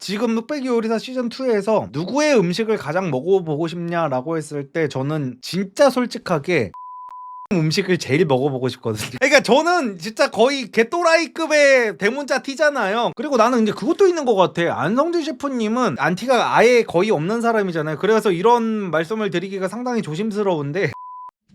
지금 뚝배기 요리사 시즌2에서 누구의 음식을 가장 먹어보고 싶냐라고 했을 때 저는 진짜 솔직하게 음식을 제일 먹어보고 싶거든요. 그러니까 저는 진짜 거의 개또라이급의 대문자 T잖아요. 그리고 나는 이제 그것도 있는 것 같아. 안성진 셰프님은 안티가 아예 거의 없는 사람이잖아요. 그래서 이런 말씀을 드리기가 상당히 조심스러운데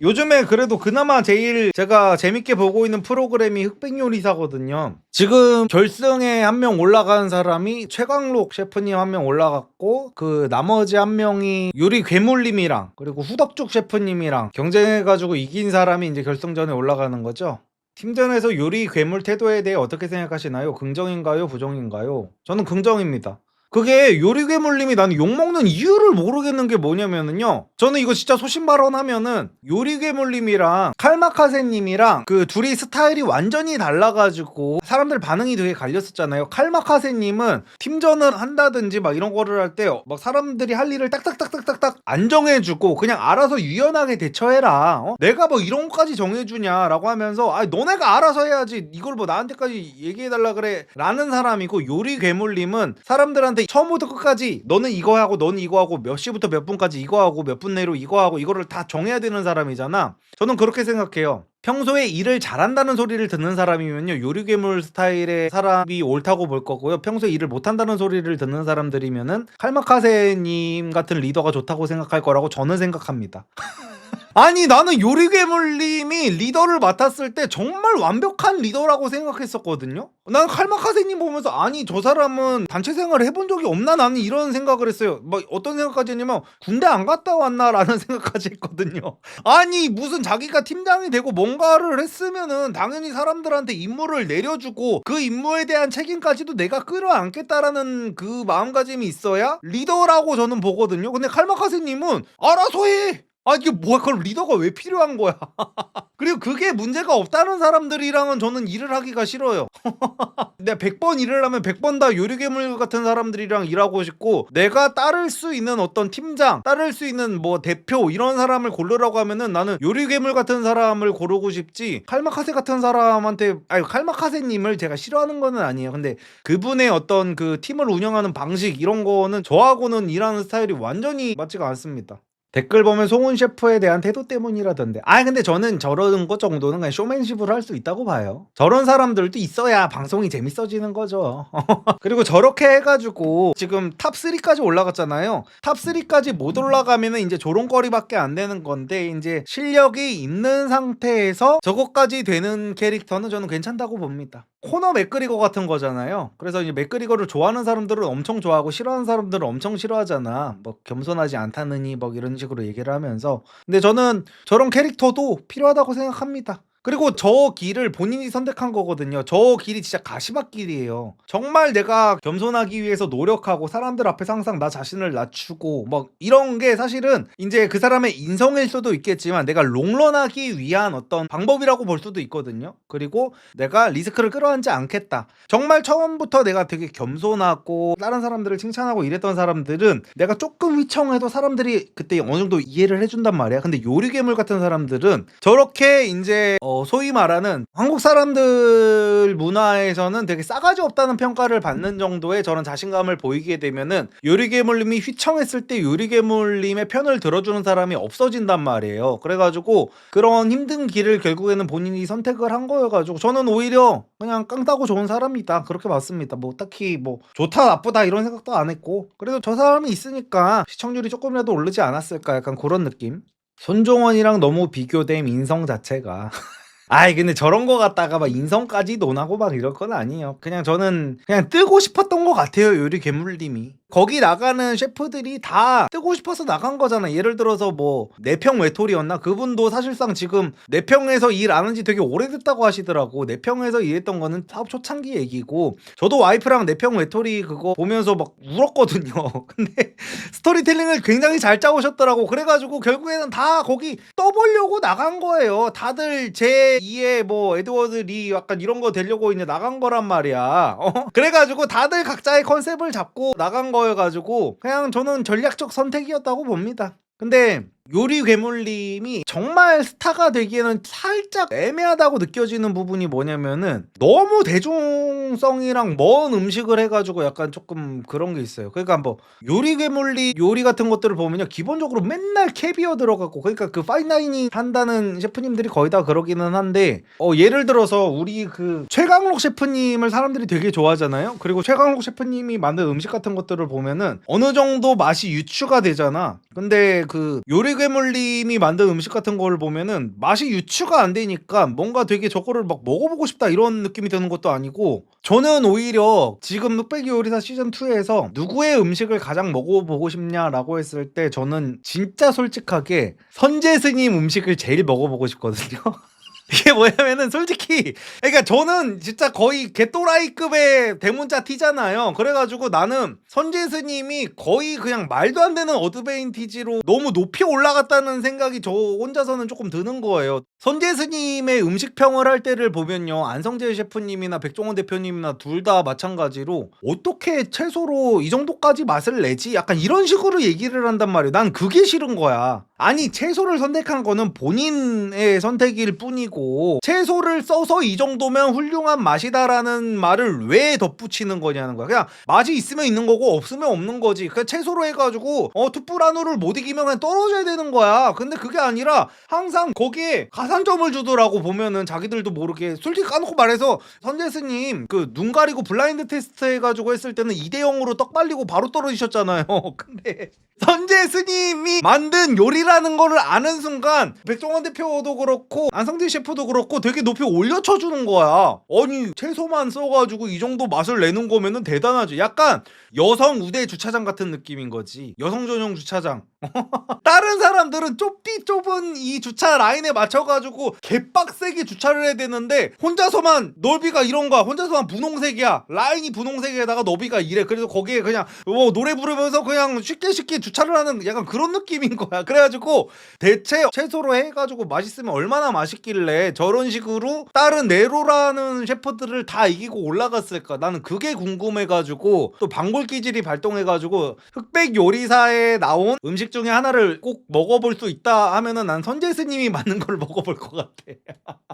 요즘에 그래도 그나마 제일 제가 재밌게 보고 있는 프로그램이 흑백요리사거든요. 지금 결승에 한 명 올라간 사람이 최강록 셰프님 한 명 올라갔고, 그 나머지 한 명이 요리 괴물님이랑 그리고 후덕죽 셰프님이랑 경쟁해가지고 이긴 사람이 이제 결승전에 올라가는 거죠. 팀전에서 요리 괴물 태도에 대해 어떻게 생각하시나요? 긍정인가요? 부정인가요? 저는 긍정입니다. 그게 요리괴물님이 나는 욕먹는 이유를 모르겠는 게 뭐냐면은요, 저는 이거 진짜 소신 발언하면은 요리괴물님이랑 칼마카세님이랑 그 둘이 스타일이 완전히 달라가지고 사람들 반응이 되게 갈렸었잖아요. 칼마카세님은 팀전을 한다든지 막 이런 거를 할 때 막 사람들이 할 일을 딱딱딱딱딱딱 안 정해주고 그냥 알아서 유연하게 대처해라, 내가 뭐 이런 것까지 정해주냐라고 하면서 아 너네가 알아서 해야지 이걸 뭐 나한테까지 얘기해달라 그래 라는 사람이고, 요리괴물님은 사람들한테 처음부터 끝까지 너는 이거 하고 너는 이거 하고 몇 시부터 몇 분까지 이거 하고 몇 분 내로 이거 하고 이거를 다 정해야 되는 사람이잖아. 저는 그렇게 생각해요. 평소에 일을 잘한다는 소리를 듣는 사람이면요, 요리괴물 스타일의 사람이 옳다고 볼 거고요. 평소에 일을 못한다는 소리를 듣는 사람들이면은 칼마카세님 같은 리더가 좋다고 생각할 거라고 저는 생각합니다. 아니 나는 요리괴물님이 리더를 맡았을 때 정말 완벽한 리더라고 생각했었거든요. 나는 칼마카세님 보면서 아니 저 사람은 단체 생활을 해본 적이 없나, 나는 이런 생각을 했어요. 뭐 어떤 생각까지 했냐면 군대 안 갔다 왔나 라는 생각까지 했거든요. 아니 무슨 자기가 팀장이 되고 뭔가를 했으면은 당연히 사람들한테 임무를 내려주고 그 임무에 대한 책임까지도 내가 끌어안겠다라는 그 마음가짐이 있어야 리더라고 저는 보거든요. 근데 칼마카세님은 알아서 해. 아 이게 뭐야, 그럼 리더가 왜 필요한 거야. 그리고 그게 문제가 없다는 사람들이랑은 저는 일을 하기가 싫어요. 내가 100번 일을 하면 100번 다 요리괴물 같은 사람들이랑 일하고 싶고, 내가 따를 수 있는 어떤 팀장, 따를 수 있는 뭐 대표 이런 사람을 고르라고 하면은 나는 요리괴물 같은 사람을 고르고 싶지, 칼마카세 같은 사람한테, 아니 칼마카세님을 제가 싫어하는 거는 아니에요. 근데 그분의 어떤 그 팀을 운영하는 방식 이런 거는 저하고는 일하는 스타일이 완전히 맞지가 않습니다. 댓글 보면 송은 셰프에 대한 태도 때문이라던데. 근데 저는 저런 것 정도는 그냥 쇼맨십으로 할 수 있다고 봐요. 저런 사람들도 있어야 방송이 재밌어지는 거죠. 그리고 저렇게 해가지고 지금 탑3까지 올라갔잖아요. 탑3까지 못 올라가면은 이제 조롱거리밖에 안 되는 건데, 이제 실력이 있는 상태에서 저것까지 되는 캐릭터는 저는 괜찮다고 봅니다. 코너 맥그리거 같은 거잖아요. 그래서 이제 맥그리거를 좋아하는 사람들은 엄청 좋아하고 싫어하는 사람들은 엄청 싫어하잖아. 뭐 겸손하지 않다느니 뭐 이런 식으로 얘기를 하면서. 근데 저는 저런 캐릭터도 필요하다고 생각합니다. 그리고 저 길을 본인이 선택한 거거든요. 저 길이 진짜 가시밭길이에요. 정말 내가 겸손하기 위해서 노력하고 사람들 앞에서 항상 나 자신을 낮추고 막 이런 게 사실은 이제 그 사람의 인성일 수도 있겠지만 내가 롱런하기 위한 어떤 방법이라고 볼 수도 있거든요. 그리고 내가 리스크를 끌어안지 않겠다. 정말 처음부터 내가 되게 겸손하고 다른 사람들을 칭찬하고 이랬던 사람들은 내가 조금 휘청해도 사람들이 그때 어느 정도 이해를 해준단 말이야. 근데 요리괴물 같은 사람들은 저렇게 이제 소위 말하는 한국 사람들 문화에서는 되게 싸가지 없다는 평가를 받는 정도의 저런 자신감을 보이게 되면은 요리괴물님이 휘청했을 때 요리괴물님의 편을 들어주는 사람이 없어진단 말이에요. 그래가지고 그런 힘든 길을 결국에는 본인이 선택을 한 거여가지고 저는 오히려 그냥 깡따고 좋은 사람이다 그렇게 봤습니다. 뭐 딱히 뭐 좋다 나쁘다 이런 생각도 안 했고, 그래도 저 사람이 있으니까 시청률이 조금이라도 오르지 않았을까, 약간 그런 느낌. 손종원이랑 너무 비교됨, 인성 자체가. 근데 저런 거 갖다가 막 인성까지 논하고 막 이럴 건 아니에요. 그냥 저는 그냥 뜨고 싶었던 것 같아요, 요리 괴물님이. 거기 나가는 셰프들이 다 뜨고 싶어서 나간 거잖아. 예를 들어서 뭐 내평 외톨이였나? 그분도 사실상 지금 내평에서 일 안 한 지 되게 오래됐다고 하시더라고. 내평에서 일했던 거는 사업 초창기 얘기고, 저도 와이프랑 내평 외톨이 그거 보면서 막 울었거든요. 근데 스토리텔링을 굉장히 잘 짜오셨더라고. 그래가지고 결국에는 다 거기 떠보려고 나간 거예요. 다들 제2의 뭐 에드워드 리 약간 이런 거 되려고 이제 나간 거란 말이야. 그래가지고 다들 각자의 컨셉을 잡고 나간 거여가지고 그냥 저는 전략적 선택이었다고 봅니다. 근데 요리 괴물님이 정말 스타가 되기에는 살짝 애매하다고 느껴지는 부분이 뭐냐면은 너무 대중성이랑 먼 음식을 해가지고 약간 조금 그런 게 있어요. 그러니까 뭐 요리 괴물리 요리 같은 것들을 보면요, 기본적으로 맨날 캐비어 들어가고, 그러니까 그 파인다이닝 한다는 셰프님들이 거의 다 그러기는 한데, 예를 들어서 우리 그 최강록 셰프님을 사람들이 되게 좋아하잖아요. 그리고 최강록 셰프님이 만든 음식 같은 것들을 보면은 어느 정도 맛이 유추가 되잖아. 근데 그 요리 괴물님이 만든 음식 같은 걸 보면은 맛이 유추가 안 되니까 뭔가 되게 저거를 막 먹어보고 싶다 이런 느낌이 드는 것도 아니고, 저는 오히려 지금 흑백이 요리사 시즌2에서 누구의 음식을 가장 먹어보고 싶냐라고 했을 때 저는 진짜 솔직하게 선재스님 음식을 제일 먹어보고 싶거든요. 이게 뭐냐면은 솔직히, 그러니까 저는 진짜 거의 개또라이급의 대문자 T잖아요. 그래가지고 나는 선재스님이 거의 그냥 말도 안 되는 어드밴티지로 너무 높이 올라갔다는 생각이 저 혼자서는 조금 드는 거예요. 선재스님의 음식평을 할 때를 보면요, 안성재 셰프님이나 백종원 대표님이나 둘 다 마찬가지로 어떻게 채소로 이 정도까지 맛을 내지? 약간 이런 식으로 얘기를 한단 말이에요. 난 그게 싫은 거야. 아니, 채소를 선택한 거는 본인의 선택일 뿐이고 채소를 써서 이 정도면 훌륭한 맛이다라는 말을 왜 덧붙이는 거냐는 거야. 그냥 맛이 있으면 있는 거고 없으면 없는 거지. 그냥 채소로 해가지고 투뿔한우를 못 이기면 그냥 떨어져야 되는 거야. 근데 그게 아니라 항상 거기에 가산점을 주더라고. 보면은 자기들도 모르게. 솔직히 까놓고 말해서 선재스님 그 눈 가리고 블라인드 테스트 해가지고 했을 때는 2대0으로 떡 발리고 바로 떨어지셨잖아요. 근데 선재스님이 만든 요리라는 거를 아는 순간 백종원 대표도 그렇고 안성재 셰프도 그렇고 되게 높이 올려쳐주는 거야. 아니, 채소만 써가지고 이 정도 맛을 내는 거면은 대단하지. 약간 여성 우대 주차장 같은 느낌인 거지. 여성 전용 주차장. 다른 사람들은 좁은 이 주차 라인에 맞춰가지고 개빡세게 주차를 해야 되는데 혼자서만 넓이가 이런 거야. 혼자서만 분홍색이야. 라인이 분홍색에다가 너비가 이래. 그래서 거기에 그냥 노래 부르면서 그냥 쉽게 주차를 하는 약간 그런 느낌인 거야. 그래가지고 대체 채소로 해가지고 맛있으면 얼마나 맛있길래 저런 식으로 다른 네로라는 셰프들을 다 이기고 올라갔을까. 나는 그게 궁금해가지고 또 방골기질이 발동해가지고 흑백 요리사에 나온 음식 중에 하나를 꼭 먹어볼 수 있다 하면은 난 선재스님이 맞는 걸 먹어볼 것 같아.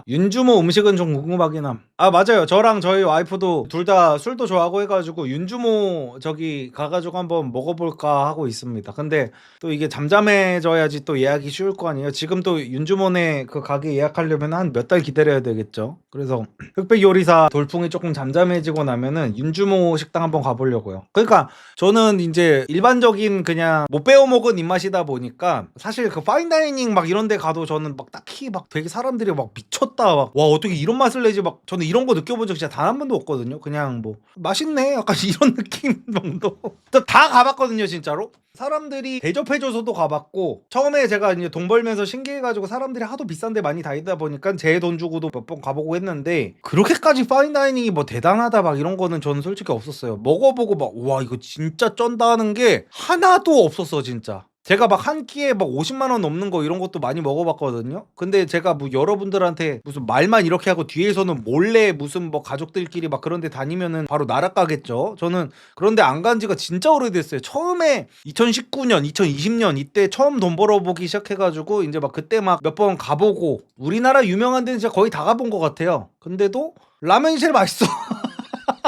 윤주모 음식은 좀 궁금하긴 함. 아, 맞아요. 저랑 저희 와이프도 둘 다 술도 좋아하고 해가지고 윤주모 저기 가가지고 한번 먹어볼까 하고 있습니다. 근데 또 이게 잠잠해져야지 또 예약이 쉬울 거 아니에요. 지금 또 윤주모네 그 가게 예약하려면 한 몇 달 기다려야 되겠죠. 그래서 흑백 요리사 돌풍이 조금 잠잠해지고 나면은 윤주모 식당 한번 가보려고요. 그러니까 저는 이제 일반적인 그냥 못 배워 먹은 입맛이다 보니까 사실 그 파인다이닝 막 이런 데 가도 저는 막 딱히 막 되게 사람들이 막 미쳤다 막 와 어떻게 이런 맛을 내지 막 저는 이런 거 느껴본 적 진짜 단 한 번도 없거든요. 그냥 뭐 맛있네 약간 이런 느낌 정도. 다 가봤거든요 진짜로. 사람들이 대접해줘서도 가봤고, 처음에 제가 이제 돈 벌면서 신기해가지고 사람들이 하도 비싼 데 많이 다니다 보니까 제 돈 주고도 몇 번 가보고 했는데 그렇게까지 파인다이닝이 뭐 대단하다 막 이런 거는 저는 솔직히 없었어요. 먹어보고 막 와 이거 진짜 쩐다 하는 게 하나도 없었어 진짜. 제가 막 한 끼에 막 50만 원 넘는 거 이런 것도 많이 먹어봤거든요. 근데 제가 뭐 여러분들한테 무슨 말만 이렇게 하고 뒤에서는 몰래 무슨 뭐 가족들끼리 막 그런 데 다니면은 바로 날아가겠죠. 저는 그런데 안 간 지가 진짜 오래됐어요. 처음에 2019년, 2020년 이때 처음 돈 벌어보기 시작해가지고 이제 막 그때 막 몇 번 가보고, 우리나라 유명한 데는 진짜 거의 다 가본 것 같아요. 근데도 라면이 제일 맛있어.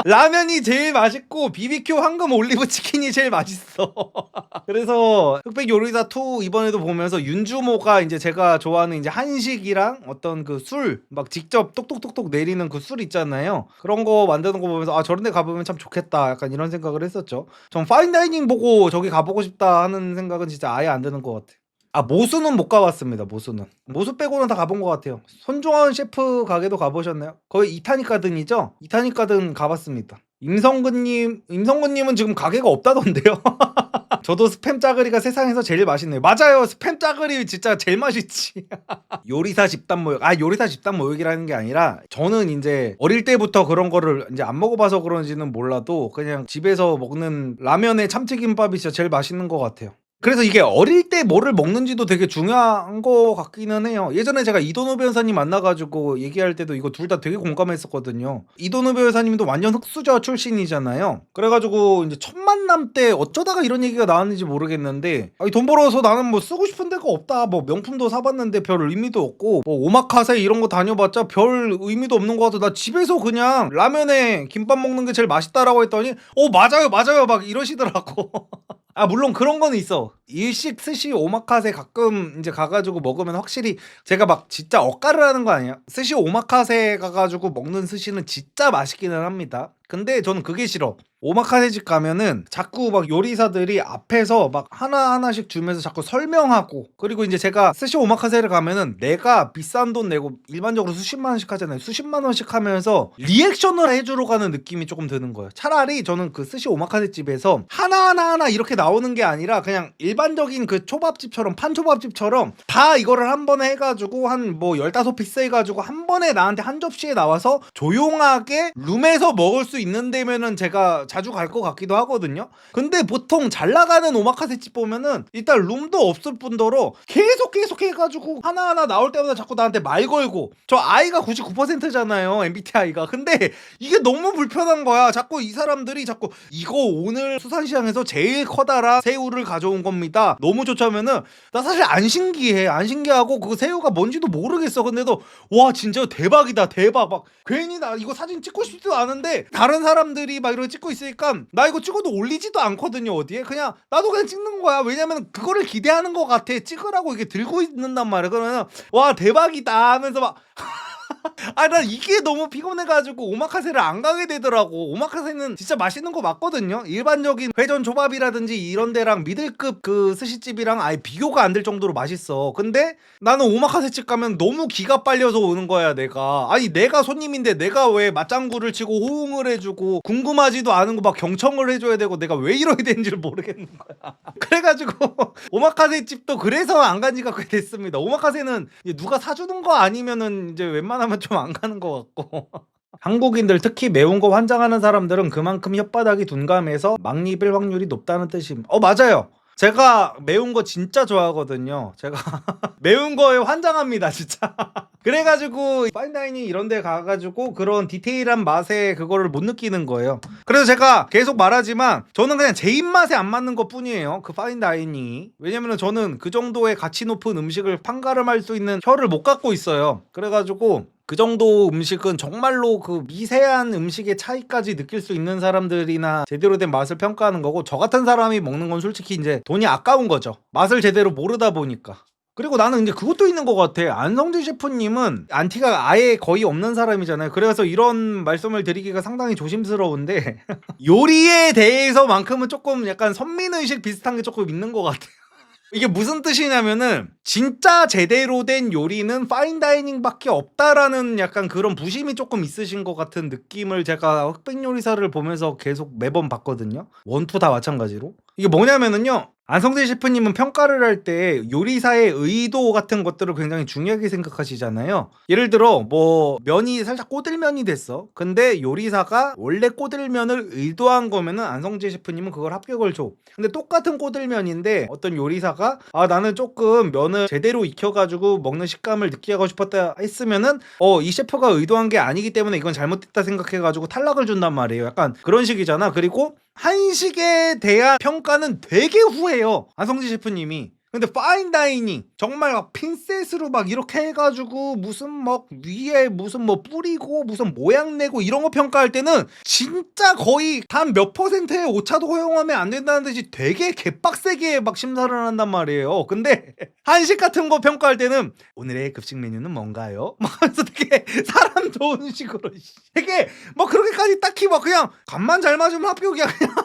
라면이 제일 맛있고 BBQ 황금 올리브 치킨이 제일 맛있어. 그래서 흑백 요리사 2 이번에도 보면서 윤주모가 이제 제가 좋아하는 이제 한식이랑 어떤 그 술 막 직접 똑똑똑똑 내리는 그 술 있잖아요. 그런 거 만드는 거 보면서 아 저런 데 가보면 참 좋겠다 약간 이런 생각을 했었죠. 전 파인다이닝 보고 저기 가보고 싶다 하는 생각은 진짜 아예 안 드는 것 같아. 아, 모수는 못 가봤습니다. 모수 빼고는 다 가본 것 같아요. 손종원 셰프 가게도 가보셨나요? 거의 이타닉 가든이죠? 이타닉 가든 가봤습니다. 임성근님은 지금 가게가 없다던데요. 저도 스팸 짜글이가 세상에서 제일 맛있네요. 맞아요. 스팸 짜글이 진짜 제일 맛있지. 요리사 집단 모욕. 아, 요리사 집단 모욕이라는 게 아니라 저는 이제 어릴 때부터 그런 거를 이제 안 먹어봐서 그런지는 몰라도 그냥 집에서 먹는 라면에 참치김밥이 진짜 제일 맛있는 것 같아요. 그래서 이게 어릴 때 뭐를 먹는지도 되게 중요한 거 같기는 해요. 예전에 제가 이도노 변호사님 만나가지고 얘기할 때도 이거 둘 다 되게 공감했었거든요. 이도노 변호사님도 완전 흑수저 출신이잖아요. 그래가지고 이제 첫 만남 때 어쩌다가 이런 얘기가 나왔는지 모르겠는데, 아니, 돈 벌어서 나는 뭐 쓰고 싶은 데가 없다, 뭐 명품도 사봤는데 별 의미도 없고, 뭐 오마카세 이런 거 다녀봤자 별 의미도 없는 거 같아, 나 집에서 그냥 라면에 김밥 먹는 게 제일 맛있다라고 했더니 맞아요 맞아요 막 이러시더라고. 아, 물론 그런 거는 있어. 일식 스시 오마카세 가끔 이제 가가지고 먹으면 확실히, 제가 막 진짜 억까를 하는 거 아니야. 스시 오마카세 가가지고 먹는 스시는 진짜 맛있기는 합니다. 근데 저는 그게 싫어. 오마카세 집 가면은 자꾸 막 요리사들이 앞에서 막 하나하나씩 주면서 자꾸 설명하고, 그리고 이제 제가 스시 오마카세를 가면은 내가 비싼 돈 내고 일반적으로 수십만 원씩 하잖아요. 수십만 원씩 하면서 리액션을 해주러 가는 느낌이 조금 드는 거예요. 차라리 저는 그 스시 오마카세 집에서 하나하나 이렇게 나오는 게 아니라 그냥 일반적인 그 초밥집처럼, 판초밥집처럼 다 이거를 한 번에 해가지고 한 뭐 15피스 해가지고 한 번에 나한테 한 접시에 나와서 조용하게 룸에서 먹을 수 있는 데면은 제가 자주 갈 것 같기도 하거든요. 근데 보통 잘 나가는 오마카세 집 보면은 일단 룸도 없을 뿐더러 계속 해가지고 하나하나 나올 때마다 자꾸 나한테 말 걸고, 저 아이가 99%잖아요, MBTI가. 근데 이게 너무 불편한 거야. 자꾸 이 사람들이 자꾸 이거 오늘 수산시장에서 제일 커다란 새우를 가져온 겁니다, 너무 좋다면은 나 사실 안 신기해. 안 신기하고 그 새우가 뭔지도 모르겠어. 근데도 와 진짜 대박이다 대박, 막 괜히 나 이거 사진 찍고 싶지도 않은데 다른 사람들이 막 이렇게 찍고 있으니까 나 이거 찍어도 올리지도 않거든요 어디에. 그냥 나도 그냥 찍는 거야. 왜냐면 그거를 기대하는 것 같아. 찍으라고 이게 들고 있는단 말이야. 그러면 와 대박이다 하면서 막 아, 난 이게 너무 피곤해가지고 오마카세를 안 가게 되더라고. 오마카세는 진짜 맛있는 거 맞거든요. 일반적인 회전 초밥이라든지 이런 데랑 미들급 그 스시집이랑 아예 비교가 안 될 정도로 맛있어. 근데 나는 오마카세 집 가면 너무 기가 빨려서 오는 거야 내가. 아니 내가 손님인데 내가 왜 맞장구를 치고 호응을 해주고 궁금하지도 않은 거 막 경청을 해줘야 되고, 내가 왜 이러야 되는지를 모르겠는 거야. 그래가지고 오마카세 집도 그래서 안 간 지가 꽤 됐습니다. 오마카세는 누가 사주는 거 아니면은 이제 웬만하면 좀 안 가는 것 같고. 한국인들 특히 매운 거 환장하는 사람들은 그만큼 혓바닥이 둔감해서 막 입을 확률이 높다는 뜻입니다. 맞아요. 제가 매운 거 진짜 좋아하거든요. 제가 매운 거에 환장합니다 진짜. 그래가지고 파인다이닝 이런 데 가가지고 그런 디테일한 맛에 그거를 못 느끼는 거예요. 그래서 제가 계속 말하지만 저는 그냥 제 입맛에 안 맞는 것 뿐이에요, 그 파인다이닝이. 왜냐면 저는 그 정도의 가치 높은 음식을 판가름할 수 있는 혀를 못 갖고 있어요. 그래가지고 그 정도 음식은 정말로 그 미세한 음식의 차이까지 느낄 수 있는 사람들이나 제대로 된 맛을 평가하는 거고, 저 같은 사람이 먹는 건 솔직히 이제 돈이 아까운 거죠. 맛을 제대로 모르다 보니까. 그리고 나는 이제 그것도 있는 것 같아. 안성재 셰프님은 안티가 아예 거의 없는 사람이잖아요. 그래서 이런 말씀을 드리기가 상당히 조심스러운데 요리에 대해서만큼은 조금 약간 선민의식 비슷한 게 조금 있는 것 같아요. 이게 무슨 뜻이냐면은 진짜 제대로 된 요리는 파인다이닝밖에 없다라는 약간 그런 부심이 조금 있으신 것 같은 느낌을 제가 흑백 요리사를 보면서 계속 매번 봤거든요. 원투 다 마찬가지로. 이게 뭐냐면은요, 안성재 셰프님은 평가를 할 때 요리사의 의도 같은 것들을 굉장히 중요하게 생각하시잖아요. 예를 들어 뭐 면이 살짝 꼬들면이 됐어. 근데 요리사가 원래 꼬들면을 의도한 거면은 안성재 셰프님은 그걸 합격을 줘. 근데 똑같은 꼬들면인데 어떤 요리사가 나는 조금 면을 제대로 익혀가지고 먹는 식감을 느끼고 싶었다 했으면은 이 셰프가 의도한 게 아니기 때문에 이건 잘못됐다 생각해가지고 탈락을 준단 말이에요. 약간 그런 식이잖아. 그리고 한식에 대한 평가는 되게 후해요, 안성재 셰프님이. 근데 파인다이닝 정말 막 핀셋으로 막 이렇게 해가지고 무슨 막 위에 무슨 뭐 뿌리고 무슨 모양 내고 이런 거 평가할 때는 진짜 거의 단 몇 퍼센트의 오차도 허용하면 안 된다는 듯이 되게 개빡세게 막 심사를 한단 말이에요. 근데 한식 같은 거 평가할 때는 오늘의 급식 메뉴는 뭔가요? 막 하면서 되게 사람 좋은 식으로 되게 뭐 그렇게까지 딱히 막 그냥 간만 잘 맞으면 합격이야 그냥.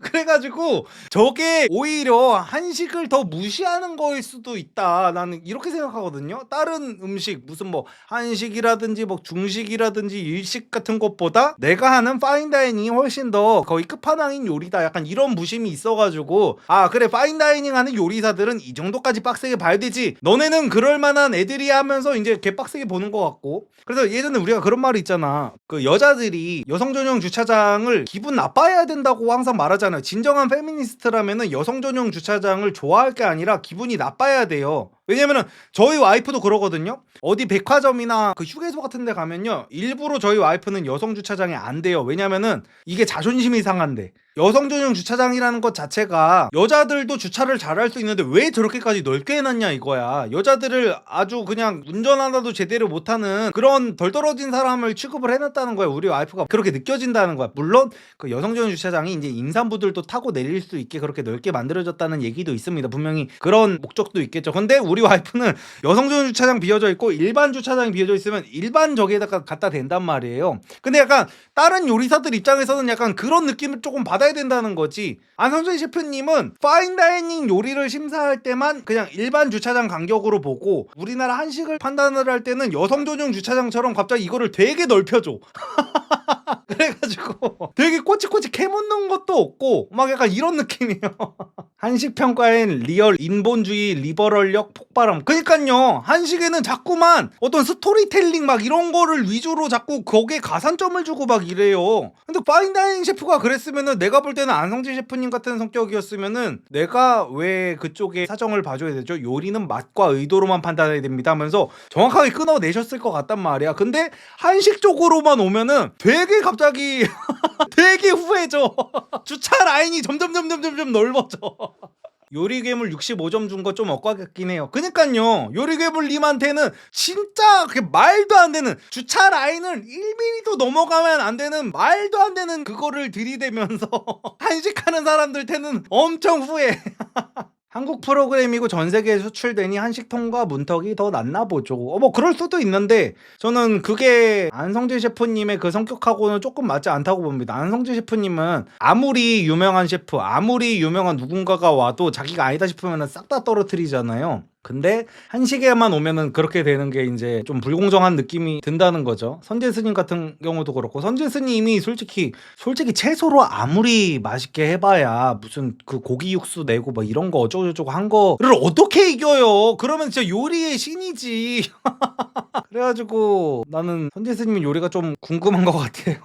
그래가지고 저게 오히려 한식을 더 무시하는 거일 수도 있다, 나는 이렇게 생각하거든요. 다른 음식 무슨 뭐 한식이라든지 뭐 중식이라든지 일식 같은 것보다 내가 하는 파인다이닝이 훨씬 더 거의 끝판왕인 요리다, 약간 이런 무심이 있어가지고 그래 파인다이닝 하는 요리사들은 이 정도까지 빡세게 봐야 되지, 너네는 그럴만한 애들이 하면서 이제 개빡세게 보는 것 같고. 그래서 예전에 우리가 그런 말이 있잖아. 그 여자들이 여성 전용 주차장을 기분 나빠해야 된다고 항상 말하잖아요. 진정한 페미니스트라면은 여성 전용 주차장을 좋아할 게 아니라 기분이 나빠야 돼요. 왜냐면은 저희 와이프도 그러거든요. 어디 백화점이나 그 휴게소 같은 데 가면요, 일부러 저희 와이프는 여성 주차장에 안 돼요. 왜냐면은 이게 자존심이 상한데, 여성 전용 주차장이라는 것 자체가 여자들도 주차를 잘할 수 있는데 왜 저렇게까지 넓게 해놨냐 이거야. 여자들을 아주 그냥 운전 하나도 제대로 못하는 그런 덜 떨어진 사람을 취급을 해놨다는 거야. 우리 와이프가 그렇게 느껴진다는 거야. 물론 그 여성 전용 주차장이 이제 임산부들도 타고 내릴 수 있게 그렇게 넓게 만들어졌다는 얘기도 있습니다. 분명히 그런 목적도 있겠죠. 근데 우리 와이프는 여성 전용 주차장 비어져 있고 일반 주차장이 비어져 있으면 일반 저기에다가 갖다 댄단 말이에요. 근데 약간 다른 요리사들 입장에서는 약간 그런 느낌을 조금 받아야 된다는 거지. 안성준 셰프님은 파인다이닝 요리를 심사할 때만 그냥 일반 주차장 간격으로 보고, 우리나라 한식을 판단을 할 때는 여성 전용 주차장처럼 갑자기 이거를 되게 넓혀줘. 그래가지고 되게 꼬치꼬치 캐묻는 것도 없고 막 약간 이런 느낌이에요. 한식 평가엔 리얼 인본주의 리버럴력 폭발함. 그니까요, 한식에는 자꾸만 어떤 스토리텔링 막 이런 거를 위주로 자꾸 거기에 가산점을 주고 막 이래요. 근데 파인다이닝 셰프가 그랬으면은, 내가 볼 때는 안성진 셰프님 같은 성격이었으면은 내가 왜 그쪽에 사정을 봐줘야 되죠? 요리는 맛과 의도로만 판단해야 됩니다 하면서 정확하게 끊어내셨을 것 같단 말이야. 근데 한식 쪽으로만 오면은 되게 갑자기 되게 후해져. 주차 라인이 점점 넓어져. 요리괴물 65점 준 거 좀 억까겠긴 해요. 그니까요, 요리괴물님한테는 진짜 그게 말도 안 되는, 주차 라인을 1mm도 넘어가면 안 되는 말도 안 되는 그거를 들이대면서 한식하는 사람들한테는 엄청 후회. 한국 프로그램이고 전 세계에 수출되니 한식통과 문턱이 더 낮나 보죠. 뭐 그럴 수도 있는데 저는 그게 안성재 셰프님의 그 성격하고는 조금 맞지 않다고 봅니다. 안성재 셰프님은 아무리 유명한 셰프, 아무리 유명한 누군가가 와도 자기가 아니다 싶으면 싹 다 떨어뜨리잖아요. 근데 한식에만 오면은 그렇게 되는 게 이제 좀 불공정한 느낌이 든다는 거죠. 선재스님 같은 경우도 그렇고, 선재스님이 솔직히 채소로 아무리 맛있게 해봐야 무슨 그 고기 육수 내고 막 이런 거 어쩌고저쩌고 한 거를 어떻게 이겨요? 그러면 진짜 요리의 신이지. 그래가지고 나는 선재스님 요리가 좀 궁금한 것 같아요.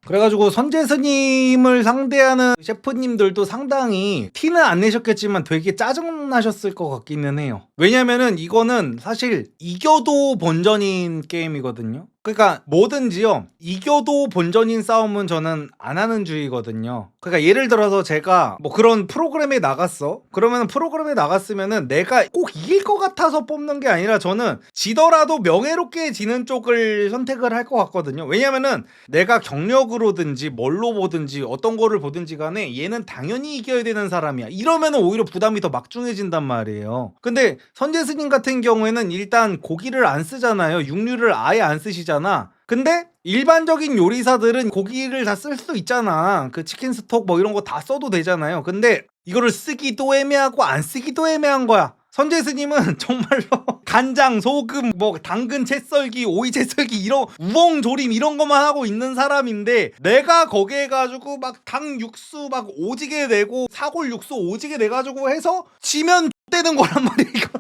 그래가지고 선재스님을 상대하는 셰프님들도 상당히 티는 안 내셨겠지만 되게 짜증나셨을 것 같기는 해요. 왜냐면은 이거는 사실 이겨도 본전인 게임이거든요. 그러니까 뭐든지요, 이겨도 본전인 싸움은 저는 안 하는 주의거든요. 그러니까 예를 들어서 제가 뭐 그런 프로그램에 나갔어. 그러면 프로그램에 나갔으면은 내가 꼭 이길 것 같아서 뽑는 게 아니라 저는 지더라도 명예롭게 지는 쪽을 선택을 할 것 같거든요. 왜냐면은 내가 경력으로든지 뭘로 보든지 어떤 거를 보든지 간에 얘는 당연히 이겨야 되는 사람이야, 이러면은 오히려 부담이 더 막중해진단 말이에요. 근데 선재스님 같은 경우에는 일단 고기를 안 쓰잖아요. 육류를 아예 안 쓰시잖아. 근데 일반적인 요리사들은 고기를 다 쓸 수 있잖아. 그 치킨 스톡 뭐 이런 거 다 써도 되잖아요. 근데 이거를 쓰기도 애매하고 안 쓰기도 애매한 거야. 선재스님은 정말로 간장, 소금, 뭐 당근 채 썰기, 오이 채 썰기 이런 우엉조림 이런 것만 하고 있는 사람인데, 내가 거기에 가지고 막 당 육수 막 오지게 내고 사골 육수 오지게 내가지고 해서 지면 되는 거란 말이야 이거.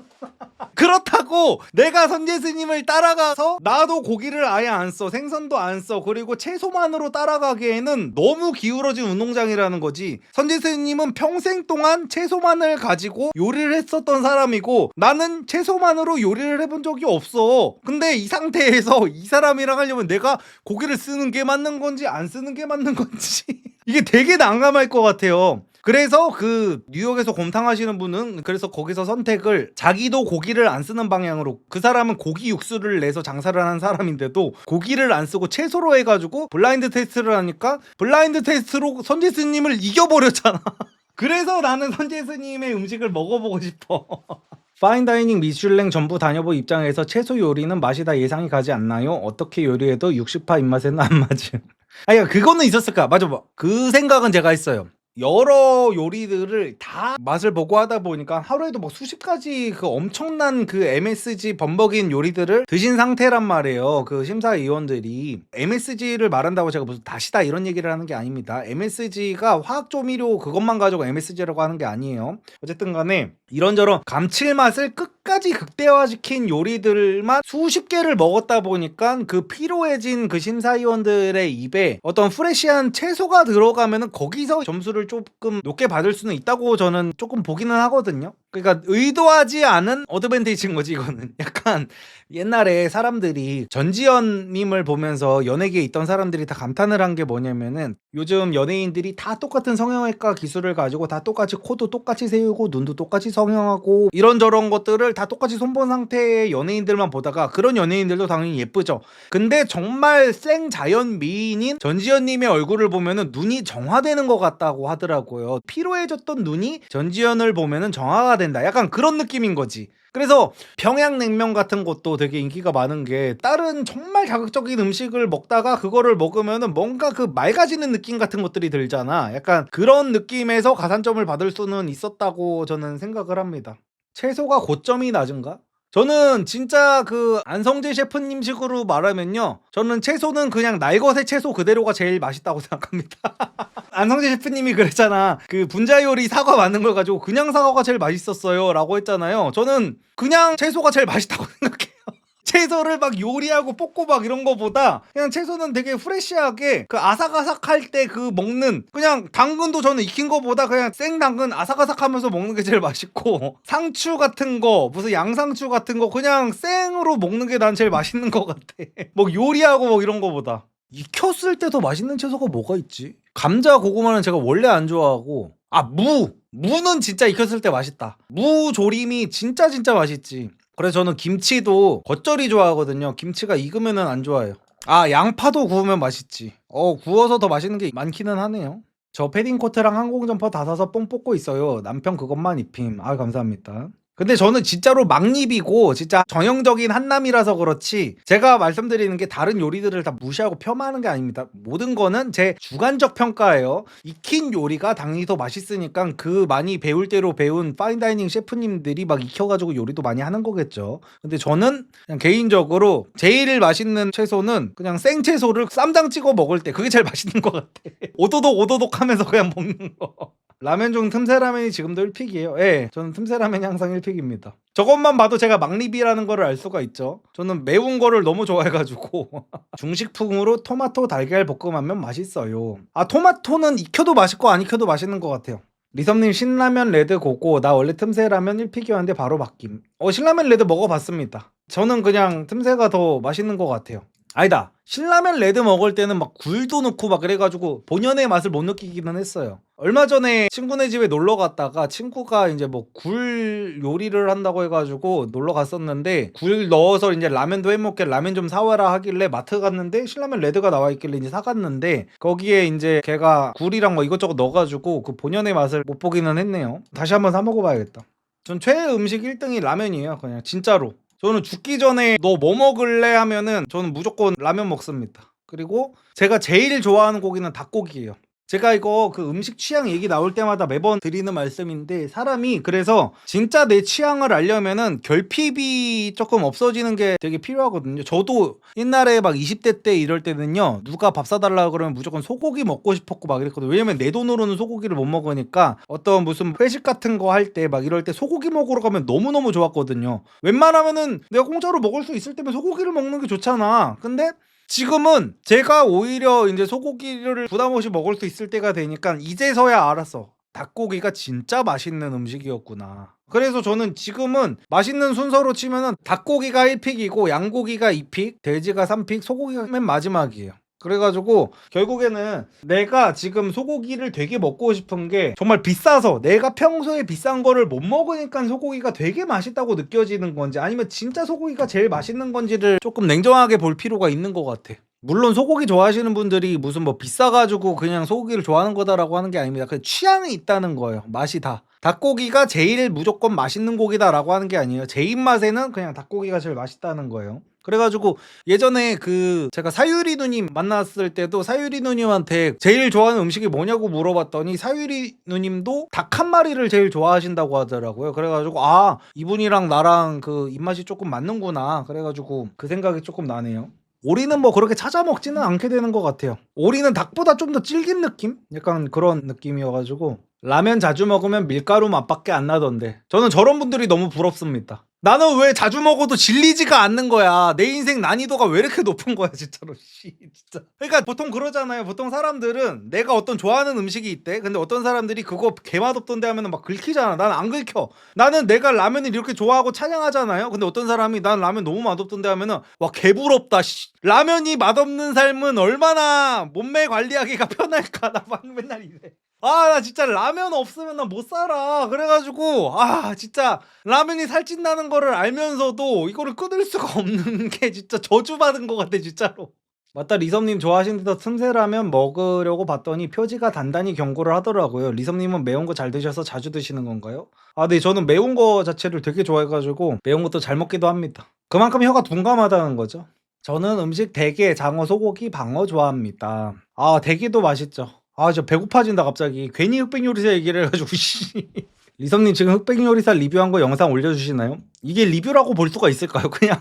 그렇다고 내가 선재스님을 따라가서 나도 고기를 아예 안 써, 생선도 안 써, 그리고 채소만으로 따라가기에는 너무 기울어진 운동장이라는 거지. 선재스님은 평생 동안 채소만을 가지고 요리를 했었던 사람이고 나는 채소만으로 요리를 해본 적이 없어. 근데 이 상태에서 이 사람이랑 하려면 내가 고기를 쓰는 게 맞는 건지 안 쓰는 게 맞는 건지 이게 되게 난감할 것 같아요. 그래서 그 뉴욕에서 곰탕 하시는 분은 그래서 거기서 선택을, 자기도 고기를 안 쓰는 방향으로, 그 사람은 고기 육수를 내서 장사를 하는 사람인데도 고기를 안 쓰고 채소로 해가지고 블라인드 테스트를 하니까 블라인드 테스트로 선재스님을 이겨버렸잖아. 그래서 나는 선재스님의 음식을 먹어보고 싶어. 파인다이닝, 미슐랭 전부 다녀본 입장에서 채소 요리는 맛이 다 예상이 가지 않나요? 어떻게 요리해도 60파 입맛에는 안 맞음. 아니 그거는 있었을까? 맞아, 그 생각은 제가 했어요. 여러 요리들을 다 맛을 보고 하다 보니까 하루에도 뭐 수십 가지 그 엄청난 그 MSG 범벅인 요리들을 드신 상태란 말이에요. 그 심사위원들이. MSG를 말한다고 제가 무슨 다시다 이런 얘기를 하는 게 아닙니다. MSG가 화학조미료 그것만 가지고 MSG라고 하는 게 아니에요. 어쨌든 간에 이런저런 감칠맛을 끝까지 끝까지 극대화시킨 요리들만 수십 개를 먹었다 보니까 그 피로해진 그 심사위원들의 입에 어떤 프레시한 채소가 들어가면은 거기서 점수를 조금 높게 받을 수는 있다고 저는 조금 보기는 하거든요. 그러니까 의도하지 않은 어드밴티지인 거지 이거는. 약간 옛날에 사람들이 전지현님을 보면서 연예계에 있던 사람들이 다 감탄을 한 게 뭐냐면은 요즘 연예인들이 다 똑같은 성형외과 기술을 가지고 다 똑같이 코도 똑같이 세우고 눈도 똑같이 성형하고 이런저런 것들을 다 똑같이 손본 상태의 연예인들만 보다가 그런 연예인들도 당연히 예쁘죠. 근데 정말 생자연 미인인 전지현님의 얼굴을 보면은 눈이 정화되는 것 같다고 하더라고요. 피로해졌던 눈이 전지현을 보면은 정화가 된다. 약간 그런 느낌인 거지. 그래서 평양냉면 같은 것도 되게 인기가 많은 게 다른 정말 자극적인 음식을 먹다가 그거를 먹으면은 뭔가 그 맑아지는 느낌 같은 것들이 들잖아. 약간 그런 느낌에서 가산점을 받을 수는 있었다고 저는 생각을 합니다. 채소가 고점이 낮은가? 저는 진짜 그 안성재 셰프님식으로 말하면요, 저는 채소는 그냥 날것의 채소 그대로가 제일 맛있다고 생각합니다. 안성재 셰프님이 그랬잖아. 그 분자 요리 사과 만든 걸 가지고 그냥 사과가 제일 맛있었어요 라고 했잖아요. 저는 그냥 채소가 제일 맛있다고 생각해요. 채소를 막 요리하고 볶고 막 이런 거보다 그냥 채소는 되게 프레시하게 그 아삭아삭할 때 그 먹는, 그냥 당근도 저는 익힌 거보다 그냥 생당근 아삭아삭하면서 먹는 게 제일 맛있고, 상추 같은 거 무슨 양상추 같은 거 그냥 생으로 먹는 게 난 제일 맛있는 것 같아. 뭐 요리하고 뭐 이런 거보다. 익혔을 때 더 맛있는 채소가 뭐가 있지? 감자 고구마는 제가 원래 안 좋아하고, 무는 진짜 익혔을 때 맛있다. 무 조림이 진짜 맛있지. 그래서 저는 김치도 겉절이 좋아하거든요. 김치가 익으면은 안 좋아해요. 양파도 구우면 맛있지. 구워서 더 맛있는 게 많기는 하네요. 저 패딩 코트랑 항공 점퍼 다 사서 뽕 뽑고 있어요. 남편 그것만 입힘. 감사합니다. 근데 저는 진짜로 막립이고 진짜 전형적인 한남이라서 그렇지, 제가 말씀드리는 게 다른 요리들을 다 무시하고 폄하하는 게 아닙니다. 모든 거는 제 주관적 평가예요. 익힌 요리가 당연히 더 맛있으니까 그 많이 배울 대로 배운 파인다이닝 셰프님들이 막 익혀가지고 요리도 많이 하는 거겠죠. 근데 저는 그냥 개인적으로 제일 맛있는 채소는 그냥 생채소를 쌈장 찍어 먹을 때 그게 제일 맛있는 것 같아. 오도독 하면서 그냥 먹는 거. 라면 중 틈새 라면이 지금도 1픽이에요. 예, 저는 틈새 라면이 항상 1픽입니다. 저것만 봐도 제가 막립이라는 거를 알 수가 있죠. 저는 매운 거를 너무 좋아해가지고. 중식풍으로 토마토 달걀 볶음하면 맛있어요. 토마토는 익혀도 맛있고 안 익혀도 맛있는 것 같아요. 리섬님 신라면 레드 고고. 나 원래 틈새 라면 1픽이었는데 바로 바뀜. 신라면 레드 먹어봤습니다. 저는 그냥 틈새가 더 맛있는 것 같아요. 아니다, 신라면 레드 먹을 때는 막 굴도 넣고 막 그래가지고 본연의 맛을 못 느끼기는 했어요. 얼마 전에 친구네 집에 놀러 갔다가 친구가 이제 뭐 굴 요리를 한다고 해가지고 놀러 갔었는데, 굴 넣어서 이제 라면도 해먹게 라면 좀 사와라 하길래 마트 갔는데 신라면 레드가 나와 있길래 이제 사갔는데, 거기에 이제 걔가 굴이랑 뭐 이것저것 넣어가지고 그 본연의 맛을 못 보기는 했네요. 다시 한번 사 먹어봐야겠다. 전 최애 음식 1등이 라면이에요. 그냥 진짜로. 저는 죽기 전에 너 뭐 먹을래 하면은 저는 무조건 라면 먹습니다. 그리고 제가 제일 좋아하는 고기는 닭고기예요. 제가 이거 그 음식 취향 얘기 나올 때마다 매번 드리는 말씀인데, 사람이 그래서 진짜 내 취향을 알려면은 결핍이 조금 없어지는 게 되게 필요하거든요. 저도 옛날에 막 20대 때 이럴 때는요, 누가 밥 사달라 그러면 무조건 소고기 먹고 싶었고 막 이랬거든요. 왜냐면 내 돈으로는 소고기를 못 먹으니까 어떤 무슨 회식 같은 거 할 때 막 이럴 때 소고기 먹으러 가면 너무너무 좋았거든요. 웬만하면은 내가 공짜로 먹을 수 있을 때면 소고기를 먹는 게 좋잖아. 근데 지금은 제가 오히려 이제 소고기를 부담 없이 먹을 수 있을 때가 되니까 이제서야 알았어. 닭고기가 진짜 맛있는 음식이었구나. 그래서 저는 지금은 맛있는 순서로 치면은 닭고기가 1픽이고 양고기가 2픽, 돼지가 3픽, 소고기가 맨 마지막이에요. 그래가지고 결국에는 내가 지금 소고기를 되게 먹고 싶은 게 정말 비싸서 내가 평소에 비싼 거를 못 먹으니까 소고기가 되게 맛있다고 느껴지는 건지, 아니면 진짜 소고기가 제일 맛있는 건지를 조금 냉정하게 볼 필요가 있는 것 같아. 물론 소고기 좋아하시는 분들이 무슨 뭐 비싸가지고 그냥 소고기를 좋아하는 거다라고 하는 게 아닙니다. 그냥 취향이 있다는 거예요. 맛이 다. 닭고기가 제일 무조건 맛있는 고기다라고 하는 게 아니에요. 제 입맛에는 그냥 닭고기가 제일 맛있다는 거예요. 그래가지고 예전에 그 제가 사유리 누님 만났을 때도 사유리 누님한테 제일 좋아하는 음식이 뭐냐고 물어봤더니 사유리 누님도 닭 한 마리를 제일 좋아하신다고 하더라고요. 그래가지고 이분이랑 나랑 그 입맛이 조금 맞는구나. 그래가지고 그 생각이 조금 나네요. 오리는 뭐 그렇게 찾아 먹지는 않게 되는 것 같아요. 오리는 닭보다 좀 더 질긴 느낌? 약간 그런 느낌이어가지고 라면 자주 먹으면 밀가루 맛밖에 안 나던데, 저는 저런 분들이 너무 부럽습니다. 나는 왜 자주 먹어도 질리지가 않는 거야. 내 인생 난이도가 왜 이렇게 높은 거야, 진짜로. 씨, 진짜. 그러니까 보통 그러잖아요. 보통 사람들은 내가 어떤 좋아하는 음식이 있대. 근데 어떤 사람들이 그거 개맛없던데 하면은 막 긁히잖아. 나는 안 긁혀. 나는 내가 라면을 이렇게 좋아하고 찬양하잖아요. 근데 어떤 사람이 난 라면 너무 맛없던데 하면은 와, 개부럽다. 씨. 라면이 맛없는 삶은 얼마나 몸매 관리하기가 편할까. 나 막 맨날 이래. 아, 나 진짜 라면 없으면 나 못 살아. 그래가지고 진짜 라면이 살찐다는 거를 알면서도 이거를 끊을 수가 없는 게 진짜 저주받은 것 같아, 진짜로. 맞다, 리섭님 좋아하시는 데 틈새라면 먹으려고 봤더니 표지가 단단히 경고를 하더라고요. 리섭님은 매운 거 잘 드셔서 자주 드시는 건가요? 네, 저는 매운 거 자체를 되게 좋아해가지고 매운 것도 잘 먹기도 합니다. 그만큼 혀가 둔감하다는 거죠. 저는 음식 대게, 장어, 소고기, 방어 좋아합니다. 대게도 맛있죠. 저 배고파진다 갑자기. 괜히 흑백 요리사 얘기를 해가지고 씨. 리성님 지금 흑백 요리사 리뷰한 거 영상 올려주시나요? 이게 리뷰라고 볼 수가 있을까요? 그냥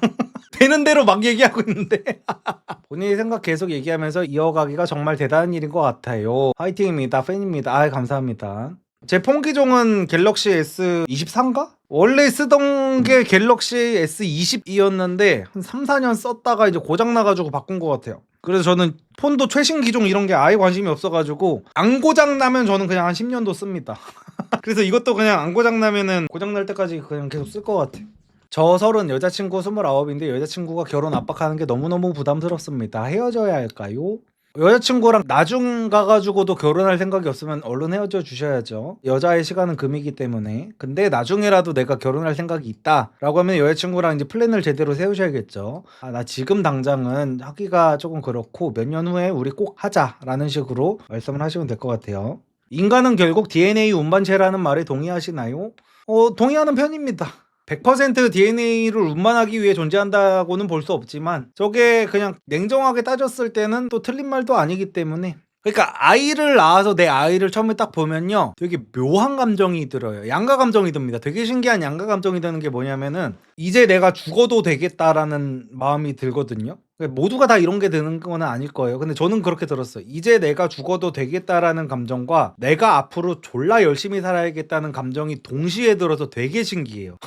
되는 대로 막 얘기하고 있는데 본인의 생각 계속 얘기하면서 이어가기가 정말 대단한 일인 것 같아요. 화이팅입니다. 팬입니다. 감사합니다. 제 폰 기종은 갤럭시 S23인가? 원래 쓰던 게 갤럭시 S20이었는데 한 3, 4년 썼다가 이제 고장나가지고 바꾼 것 같아요. 그래서 저는 폰도 최신 기종 이런 게 아예 관심이 없어가지고 안 고장나면 저는 그냥 한 10년도 씁니다. 그래서 이것도 그냥 안 고장나면은 고장날 때까지 그냥 계속 쓸 것 같아요. 저 30, 여자친구 29인데 여자친구가 결혼 압박하는 게 너무너무 부담스럽습니다. 헤어져야 할까요? 여자친구랑 나중 가가지고도 결혼할 생각이 없으면 얼른 헤어져 주셔야죠. 여자의 시간은 금이기 때문에. 근데 나중에라도 내가 결혼할 생각이 있다 라고 하면 여자친구랑 이제 플랜을 제대로 세우셔야겠죠. 나 지금 당장은 하기가 조금 그렇고 몇 년 후에 우리 꼭 하자 라는 식으로 말씀을 하시면 될 것 같아요. 인간은 결국 DNA 운반체라는 말에 동의하시나요? 동의하는 편입니다. 100% DNA를 운반하기 위해 존재한다고는 볼 수 없지만 저게 그냥 냉정하게 따졌을 때는 또 틀린 말도 아니기 때문에, 그러니까 아이를 낳아서 내 아이를 처음에 딱 보면요 되게 묘한 감정이 들어요. 양가 감정이 듭니다. 되게 신기한 양가 감정이 드는 게 뭐냐면은 이제 내가 죽어도 되겠다라는 마음이 들거든요. 모두가 다 이런 게 드는 건 아닐 거예요. 근데 저는 그렇게 들었어요. 이제 내가 죽어도 되겠다라는 감정과 내가 앞으로 졸라 열심히 살아야겠다는 감정이 동시에 들어서 되게 신기해요.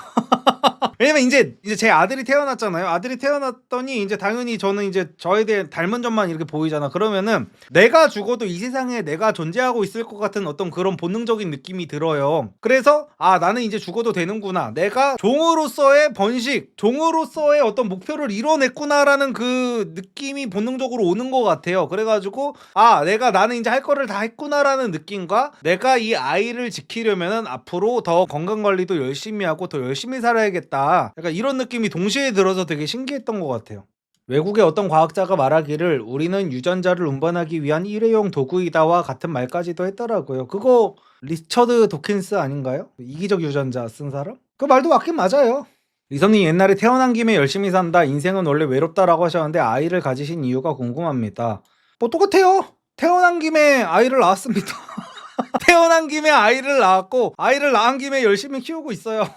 왜냐면 이제 제 아들이 태어났잖아요. 아들이 태어났더니 이제 당연히 저는 이제 저에 대해 닮은 점만 이렇게 보이잖아. 그러면은 내가 죽어도 이 세상에 내가 존재하고 있을 것 같은 어떤 그런 본능적인 느낌이 들어요. 그래서 나는 이제 죽어도 되는구나. 내가 종으로서의 번식, 종으로서의 어떤 목표를 이뤄냈구나라는 그 느낌이 본능적으로 오는 것 같아요. 그래가지고 나는 이제 할 거를 다 했구나라는 느낌과 내가 이 아이를 지키려면은 앞으로 더 건강관리도 열심히 하고 더 열심히 살아야겠다. 약간 이런 느낌이 동시에 들어서 되게 신기했던 것 같아요. 외국의 어떤 과학자가 말하기를 우리는 유전자를 운반하기 위한 일회용 도구이다와 같은 말까지도 했더라고요. 그거 리처드 도킨스 아닌가요? 이기적 유전자 쓴 사람? 그 말도 맞긴 맞아요. 리선님 옛날에 태어난 김에 열심히 산다, 인생은 원래 외롭다라고 하셨는데 아이를 가지신 이유가 궁금합니다. 뭐 똑같아요. 태어난 김에 아이를 낳았습니다. 태어난 김에 아이를 낳았고 아이를 낳은 김에 열심히 키우고 있어요.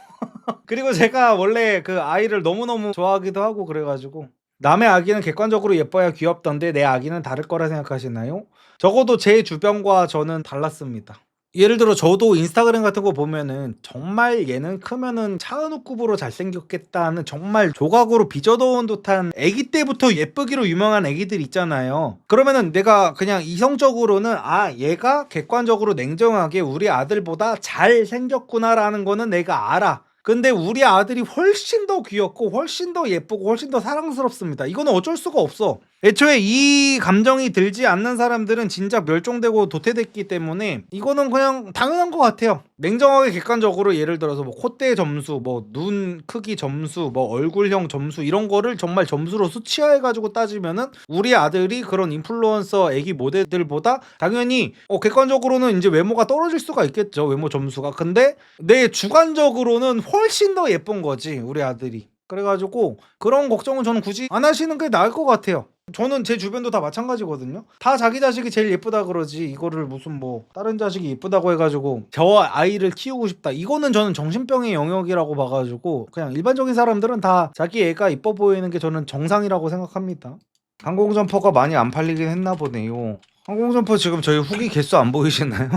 그리고 제가 원래 그 아이를 너무너무 좋아하기도 하고 그래가지고 남의 아기는 객관적으로 예뻐야 귀엽던데 내 아기는 다를 거라 생각하시나요? 적어도 제 주변과 저는 달랐습니다. 예를 들어 저도 인스타그램 같은 거 보면은 정말 얘는 크면은 차은우급으로 잘생겼겠다는 정말 조각으로 빚어놓은 듯한 애기 때부터 예쁘기로 유명한 애기들 있잖아요. 그러면은 내가 그냥 이성적으로는 얘가 객관적으로 냉정하게 우리 아들보다 잘생겼구나라는 거는 내가 알아. 근데 우리 아들이 훨씬 더 귀엽고 훨씬 더 예쁘고 훨씬 더 사랑스럽습니다. 이거는 어쩔 수가 없어. 애초에 이 감정이 들지 않는 사람들은 진짜 멸종되고 도태됐기 때문에 이거는 그냥 당연한 것 같아요. 냉정하게 객관적으로 예를 들어서 뭐 콧대 점수, 뭐 눈 크기 점수, 뭐 얼굴형 점수 이런 거를 정말 점수로 수치화해가지고 따지면은 우리 아들이 그런 인플루언서 애기 모델들보다 당연히 객관적으로는 이제 외모가 떨어질 수가 있겠죠. 외모 점수가. 근데 내 주관적으로는 훨씬 더 예쁜 거지 우리 아들이. 그래가지고 그런 걱정은 저는 굳이 안 하시는 게 나을 것 같아요. 저는 제 주변도 다 마찬가지거든요. 다 자기 자식이 제일 예쁘다 그러지 이거를 무슨 뭐 다른 자식이 예쁘다고 해가지고 저 아이를 키우고 싶다, 이거는 저는 정신병의 영역이라고 봐가지고 그냥 일반적인 사람들은 다 자기 애가 이뻐 보이는 게 저는 정상이라고 생각합니다. 항공점퍼가 많이 안 팔리긴 했나 보네요. 항공점퍼 지금 저희 후기 개수 안 보이시나요?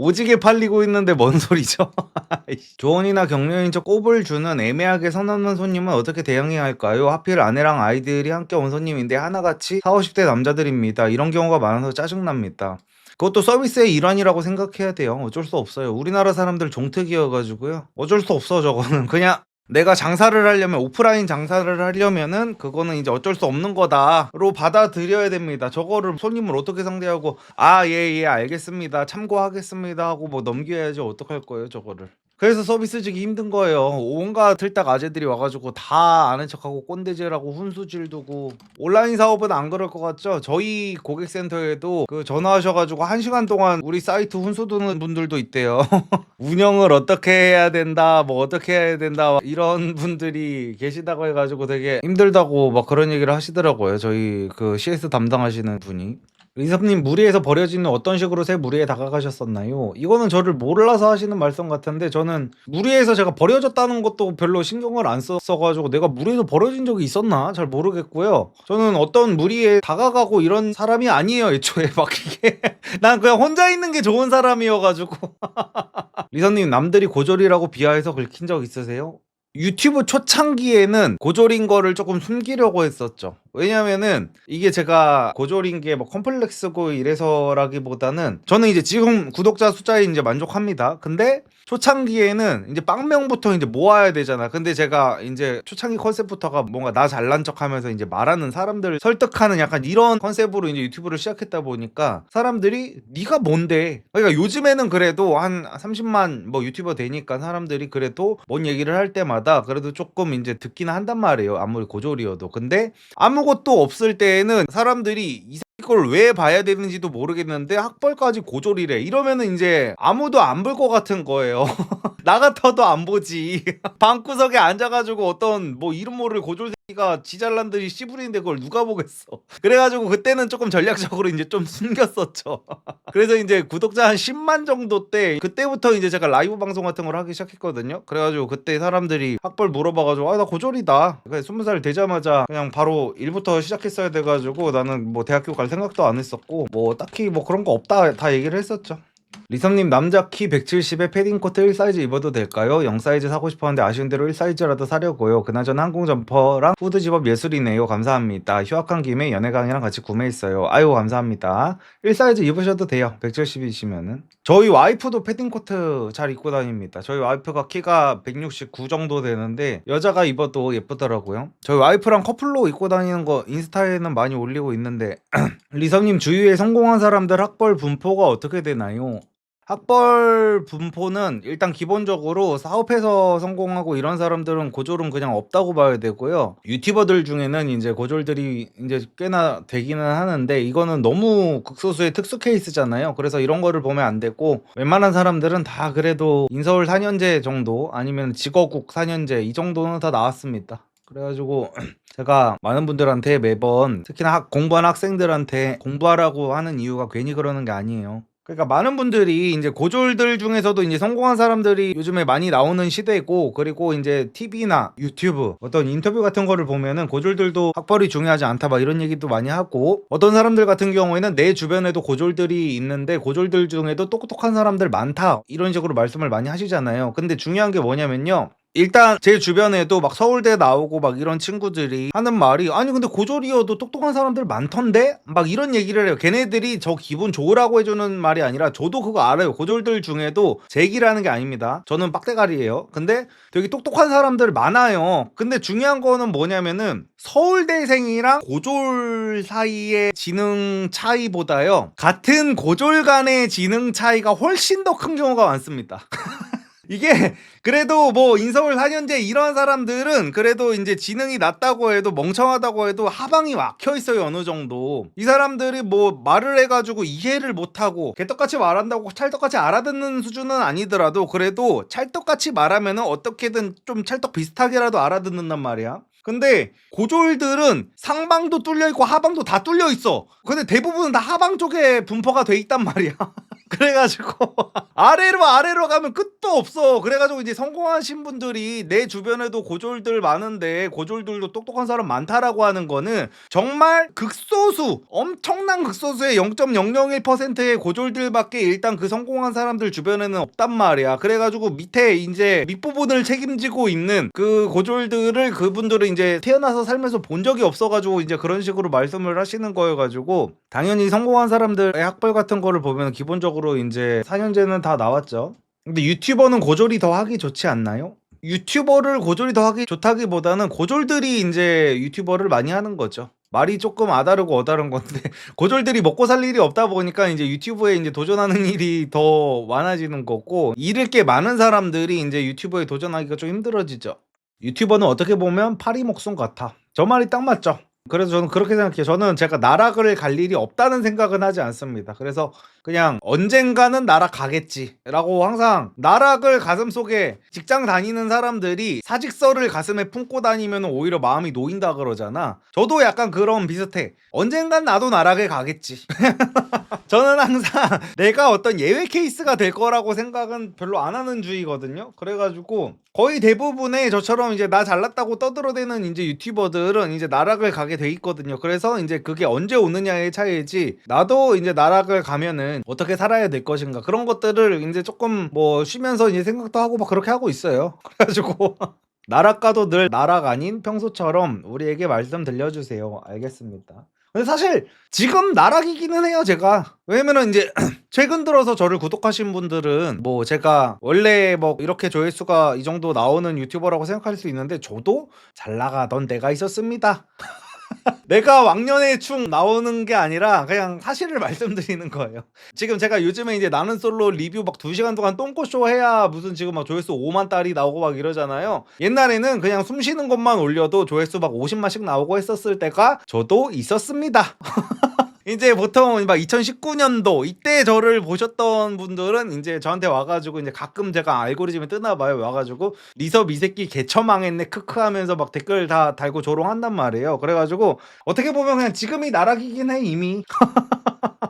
오지게 팔리고 있는데 뭔 소리죠? 조언이나 격려인 척 꼽을 주는 애매하게 선 넘는 손님은 어떻게 대응해야 할까요? 하필 아내랑 아이들이 함께 온 손님인데 하나같이 40, 50대 남자들입니다. 이런 경우가 많아서 짜증납니다. 그것도 서비스의 일환이라고 생각해야 돼요. 어쩔 수 없어요. 우리나라 사람들 종특이어가지고요. 어쩔 수 없어 저거는. 그냥 내가 장사를 하려면, 오프라인 장사를 하려면은 그거는 이제 어쩔 수 없는 거다로 받아들여야 됩니다. 저거를 손님을 어떻게 상대하고 예 알겠습니다 참고하겠습니다 하고 뭐 넘겨야지 어떡할 거예요 저거를. 그래서 서비스 주기 힘든 거예요. 온갖 틀딱 아재들이 와가지고 다 아는 척하고 꼰대질하고 훈수질 두고. 온라인 사업은 안 그럴 것 같죠? 저희 고객센터에도 그 전화하셔가지고 1시간 동안 우리 사이트 훈수 두는 분들도 있대요. 운영을 어떻게 해야 된다, 뭐 어떻게 해야 된다, 이런 분들이 계시다고 해가지고 되게 힘들다고 막 그런 얘기를 하시더라고요. 저희 그 CS 담당하시는 분이. 리섭님, 무리에서 버려지는 어떤 식으로 새 무리에 다가가셨었나요? 이거는 저를 몰라서 하시는 말씀 같은데, 저는 무리에서 제가 버려졌다는 것도 별로 신경을 안 썼어가지고 내가 무리에서 버려진 적이 있었나 잘 모르겠고요. 저는 어떤 무리에 다가가고 이런 사람이 아니에요. 애초에 막 이게 난 그냥 혼자 있는 게 좋은 사람이어가지고. 리섭님, 남들이 고졸이라고 비하해서 긁힌 적 있으세요? 유튜브 초창기에는 고졸인 거를 조금 숨기려고 했었죠. 왜냐면은 이게 제가 고졸인 게 뭐 컴플렉스고 이래서라기보다는 저는 이제 지금 구독자 숫자에 이제 만족합니다. 근데 초창기에는 이제 빵명부터 이제 모아야 되잖아. 근데 제가 이제 초창기 컨셉부터가 뭔가 나 잘난 척 하면서 이제 말하는 사람들을 설득하는 약간 이런 컨셉으로 이제 유튜브를 시작했다 보니까 사람들이 네가 뭔데? 그러니까 요즘에는 그래도 한 30만 뭐 유튜버 되니까 사람들이 그래도 뭔 얘기를 할 때마다 그래도 조금 이제 듣기는 한단 말이에요. 아무리 고졸이어도. 근데 아무것도 없을 때에는 사람들이 이걸 왜 봐야 되는지도 모르겠는데 학벌까지 고졸이래 이러면은 이제 아무도 안 볼 것 같은 거예요. 나 같아도 안 보지. 방구석에 앉아가지고 어떤 뭐 이름 모를 고졸 새끼가 지잘난들이 씨부리는데 그걸 누가 보겠어. 그래가지고 그때는 조금 전략적으로 이제 좀 숨겼었죠. 그래서 이제 구독자 한 10만 정도 때 그때부터 이제 제가 라이브 방송 같은 걸 하기 시작했거든요. 그래가지고 그때 사람들이 학벌 물어봐가지고 나 고졸이다. 그냥 20살 되자마자 그냥 바로 일부터 시작했어야 돼가지고 나는 뭐 대학교 갈 생각도 안 했었고 뭐 딱히 뭐 그런 거 없다 다 얘기를 했었죠. 리성님, 남자 키 170에 패딩 코트 1사이즈 입어도 될까요? 0사이즈 사고 싶었는데 아쉬운 대로 1사이즈라도 사려고요. 그나저나 항공 점퍼랑 후드 집업 예술이네요. 감사합니다. 휴학한 김에 연애 강의랑 같이 구매했어요. 아유 감사합니다. 1사이즈 입으셔도 돼요. 170이시면은. 저희 와이프도 패딩 코트 잘 입고 다닙니다. 저희 와이프가 키가 169 정도 되는데 여자가 입어도 예쁘더라고요. 저희 와이프랑 커플로 입고 다니는 거 인스타에는 많이 올리고 있는데 리성님, 주위에 성공한 사람들 학벌 분포가 어떻게 되나요? 학벌 분포는 일단 기본적으로 사업해서 성공하고 이런 사람들은 고졸은 그냥 없다고 봐야 되고요. 유튜버들 중에는 이제 고졸들이 이제 꽤나 되기는 하는데 이거는 너무 극소수의 특수 케이스잖아요. 그래서 이런 거를 보면 안 되고 웬만한 사람들은 다 그래도 인서울 4년제 정도 아니면 직어국 4년제 이 정도는 다 나왔습니다. 그래가지고 제가 많은 분들한테 매번 특히나 공부하는 학생들한테 공부하라고 하는 이유가 괜히 그러는 게 아니에요. 그러니까 많은 분들이 이제 고졸들 중에서도 이제 성공한 사람들이 요즘에 많이 나오는 시대고, 그리고 이제 TV나 유튜브 어떤 인터뷰 같은 거를 보면은 고졸들도 학벌이 중요하지 않다 막 이런 얘기도 많이 하고, 어떤 사람들 같은 경우에는 내 주변에도 고졸들이 있는데 고졸들 중에도 똑똑한 사람들 많다 이런 식으로 말씀을 많이 하시잖아요. 근데 중요한 게 뭐냐면요, 일단 제 주변에도 막 서울대 나오고 막 이런 친구들이 하는 말이, 아니 근데 고졸이어도 똑똑한 사람들 많던데? 막 이런 얘기를 해요. 걔네들이 저 기분 좋으라고 해주는 말이 아니라 저도 그거 알아요. 고졸들 중에도 제 얘기라는 게 아닙니다. 저는 빡대가리예요. 근데 되게 똑똑한 사람들 많아요. 근데 중요한 거는 뭐냐면은 서울대생이랑 고졸 사이의 지능 차이보다요, 같은 고졸 간의 지능 차이가 훨씬 더 큰 경우가 많습니다. 이게 그래도 뭐 인서울 4년제 이런 사람들은 그래도 이제 지능이 낮다고 해도, 멍청하다고 해도 하방이 막혀 있어요. 어느 정도 이 사람들이 뭐 말을 해가지고 이해를 못하고 개떡같이 말한다고 찰떡같이 알아듣는 수준은 아니더라도 그래도 찰떡같이 말하면은 어떻게든 좀 찰떡 비슷하게라도 알아듣는단 말이야. 근데 고졸들은 상방도 뚫려 있고 하방도 다 뚫려 있어. 근데 대부분은 다 하방 쪽에 분포가 돼 있단 말이야. 그래가지고 아래로 가면 끝도 없어. 그래가지고 이제 성공하신 분들이 내 주변에도 고졸들 많은데 고졸들도 똑똑한 사람 많다라고 하는 거는 정말 극소수, 엄청난 극소수의 0.001%의 고졸들밖에 일단 그 성공한 사람들 주변에는 없단 말이야. 그래가지고 밑에 이제 밑부분을 책임지고 있는 그 고졸들을 그분들은 이제 태어나서 살면서 본 적이 없어가지고 이제 그런 식으로 말씀을 하시는 거여가지고 당연히 성공한 사람들의 학벌 같은 거를 보면 기본적으로 이제 4년제는 다 나왔죠. 근데 유튜버는 고졸이 더 하기 좋지 않나요? 유튜버를 고졸이 더 하기 좋다기보다는 고졸들이 이제 유튜버를 많이 하는 거죠. 말이 조금 아다르고 어다른 건데 고졸들이 먹고 살 일이 없다 보니까 이제 유튜브에 이제 도전하는 일이 더 많아지는 거고 잃을 게 많은 사람들이 이제 유튜브에 도전하기가 좀 힘들어지죠. 유튜버는 어떻게 보면 파리 목숨 같아. 저 말이 딱 맞죠. 그래서 저는 그렇게 생각해요. 저는 제가 나락을 갈 일이 없다는 생각은 하지 않습니다. 그래서 그냥 언젠가는 나락 가겠지라고 항상 나락을 가슴속에 직장 다니는 사람들이 사직서를 가슴에 품고 다니면 오히려 마음이 놓인다 그러잖아. 저도 약간 그런 비슷해. 언젠간 나도 나락에 가겠지. 저는 항상 내가 어떤 예외 케이스가 될 거라고 생각은 별로 안 하는 주의거든요. 그래가지고 거의 대부분의 저처럼 이제 나 잘났다고 떠들어대는 이제 유튜버들은 이제 나락을 가게 돼 있거든요. 그래서 이제 그게 언제 오느냐의 차이지 나도 이제 나락을 가면은 어떻게 살아야 될 것인가 그런 것들을 이제 조금 뭐 쉬면서 이제 생각도 하고 막 그렇게 하고 있어요. 그래가지고 나락 가도 늘 나락 아닌 평소처럼 우리에게 말씀 들려주세요. 알겠습니다. 근데 사실 지금 나락이기는 해요 제가. 왜냐면은 이제 최근 들어서 저를 구독하신 분들은 뭐 제가 원래 뭐 이렇게 조회수가 이 정도 나오는 유튜버라고 생각할 수 있는데 저도 잘 나가던 때가 있었습니다. 내가 왕년에 충 나오는 게 아니라 그냥 사실을 말씀드리는 거예요. 지금 제가 요즘에 이제 나는 솔로 리뷰 막 2시간 동안 똥꼬쇼 해야 무슨 지금 막 조회수 5만 달이 나오고 막 이러잖아요. 옛날에는 그냥 숨 쉬는 것만 올려도 조회수 막 50만씩 나오고 했었을 때가 저도 있었습니다. 이제 보통 막 2019년도 이때 저를 보셨던 분들은 이제 저한테 와가지고 이제 가끔 제가 알고리즘에 뜨나봐요. 와가지고 리섭 이 새끼 개처망했네 크크 하면서 막 댓글 다 달고 조롱한단 말이에요. 그래가지고 어떻게 보면 그냥 지금이 나락이긴 해 이미.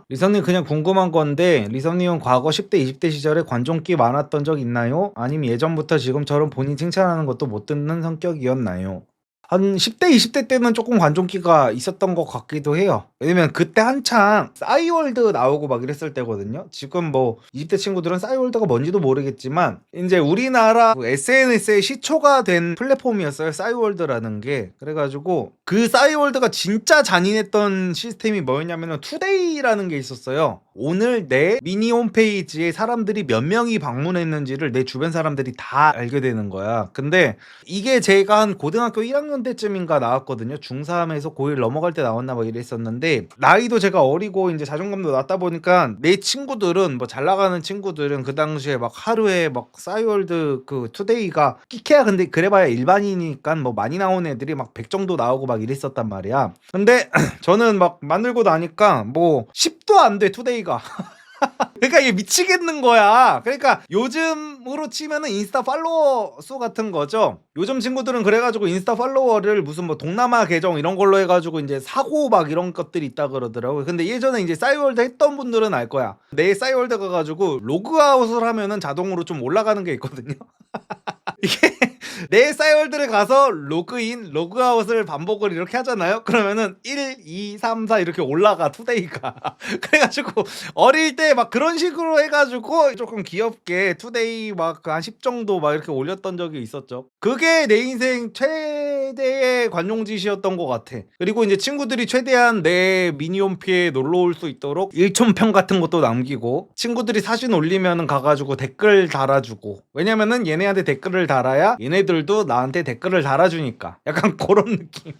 리섭님 그냥 궁금한 건데 리섭님은 과거 10대 20대 시절에 관종기 많았던 적 있나요? 아니면 예전부터 지금처럼 본인 칭찬하는 것도 못 듣는 성격이었나요? 한 10대 20대 때는 조금 관종기가 있었던 것 같기도 해요. 왜냐면 그때 한창 싸이월드 나오고 막 이랬을 때거든요. 지금 뭐 20대 친구들은 싸이월드가 뭔지도 모르겠지만 이제 우리나라 SNS의 시초가 된 플랫폼이었어요. 싸이월드라는 게. 그래가지고 그 싸이월드가 진짜 잔인했던 시스템이 뭐였냐면 투데이라는 게 있었어요. 오늘 내 미니 홈페이지에 사람들이 몇 명이 방문했는지를 내 주변 사람들이 다 알게 되는 거야. 근데 이게 제가 한 고등학교 1학년 때쯤인가 나왔거든요. 중3에서 고1 넘어갈 때 나왔나 뭐 이랬었는데 나이도 제가 어리고 이제 자존감도 낮다 보니까 내 친구들은 뭐 잘 나가는 친구들은 그 당시에 막 하루에 막 싸이월드 그 투데이가 끼케야 근데 그래봐야 일반이니까 뭐 많이 나오는 애들이 막 100 정도 나오고 막 이랬었단 말이야. 근데 저는 막 만들고 나니까 뭐 10도 안 돼 투데이가. 그러니까 이게 미치겠는 거야. 그러니까 요즘으로 치면은 인스타 팔로워 수 같은 거죠. 요즘 친구들은 그래가지고 인스타 팔로워를 무슨 뭐 동남아 계정 이런 걸로 해가지고 이제 사고 막 이런 것들이 있다 그러더라고요. 근데 예전에 이제 싸이월드 했던 분들은 알 거야. 내 싸이월드 가가지고 로그아웃을 하면은 자동으로 좀 올라가는 게 있거든요. 이게 내 싸이월드를 가서 로그인, 로그아웃을 반복을 이렇게 하잖아요. 그러면은 1, 2, 3, 4 이렇게 올라가 투데이가. 그래가지고 어릴 때 막 그런 식으로 해가지고 조금 귀엽게 투데이 막 한 10 정도 막 이렇게 올렸던 적이 있었죠. 그게 내 인생 최대의 관용짓이었던 것 같아. 그리고 이제 친구들이 최대한 내 미니홈피에 놀러 올 수 있도록 일촌평 같은 것도 남기고 친구들이 사진 올리면은 가가지고 댓글 달아주고. 왜냐면은 얘네한테 댓글을 달아야 얘네들도 나한테 댓글을 달아주니까. 약간 그런 느낌.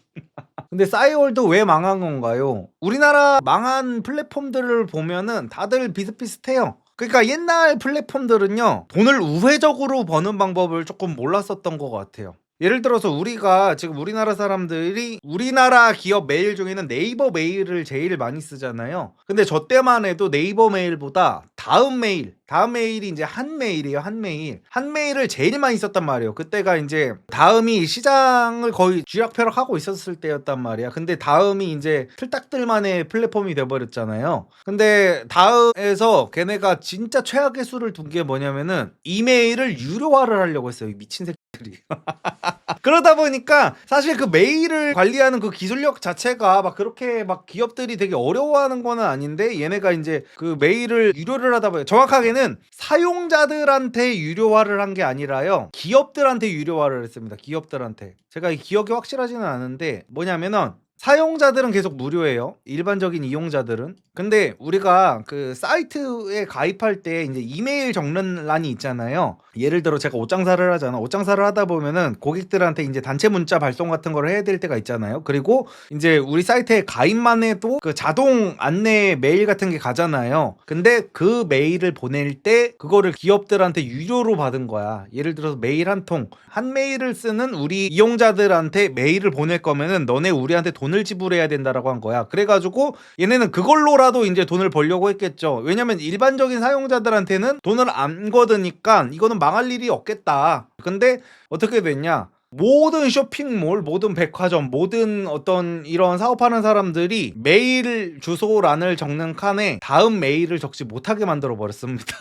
근데 싸이월드 왜 망한 건가요? 우리나라 망한 플랫폼들을 보면은 다들 비슷비슷해요. 그러니까 옛날 플랫폼들은요 돈을 우회적으로 버는 방법을 조금 몰랐었던 것 같아요. 예를 들어서 우리가 지금 우리나라 사람들이 우리나라 기업 메일 중에는 네이버 메일을 제일 많이 쓰잖아요. 근데 저 때만 해도 네이버 메일보다 다음 메일이 이제 한메일이에요. 한메일을 제일 많이 썼단 말이에요. 그때가 이제 다음이 시장을 거의 쥐락펴락하고 있었을 때였단 말이야. 근데 다음이 이제 틀딱들만의 플랫폼이 돼버렸잖아요. 근데 다음에서 걔네가 진짜 최악의 수를 둔 게 뭐냐면은 이메일을 유료화를 하려고 했어요. 이 미친 새끼들이. 그러다 보니까 사실 그 메일을 관리하는 그 기술력 자체가 막 그렇게 막 기업들이 되게 어려워하는 거는 아닌데, 얘네가 이제 그 메일을 유료를 하다 보니 정확하게는 사용자들한테 유료화를 한 게 아니라요, 기업들한테 유료화를 했습니다. 기업들한테. 제가 이 기억이 확실하지는 않은데 뭐냐면은 사용자들은 계속 무료예요. 일반적인 이용자들은. 근데 우리가 그 사이트에 가입할 때 이제 이메일 적는란이 있잖아요. 예를 들어 제가 옷 장사를 하잖아. 옷 장사를 하다 보면은 고객들한테 이제 단체 문자 발송 같은 걸 해야 될 때가 있잖아요. 그리고 이제 우리 사이트에 가입만 해도 그 자동 안내 메일 같은 게 가잖아요. 근데 그 메일을 보낼 때 그거를 기업들한테 유료로 받은 거야. 예를 들어서 메일 한 통, 한 메일을 쓰는 우리 이용자들한테 메일을 보낼 거면은 너네 우리한테 돈을 지불해야 된다라고 한 거야. 그래가지고 얘네는 그걸로라도 이제 돈을 벌려고 했겠죠. 왜냐면 일반적인 사용자들한테는 돈을 안 거드니까 이거는 망할 일이 없겠다. 근데 어떻게 됐냐? 모든 쇼핑몰, 모든 백화점, 모든 어떤 이런 사업하는 사람들이 메일 주소란을 적는 칸에 다음 메일을 적지 못하게 만들어 버렸습니다.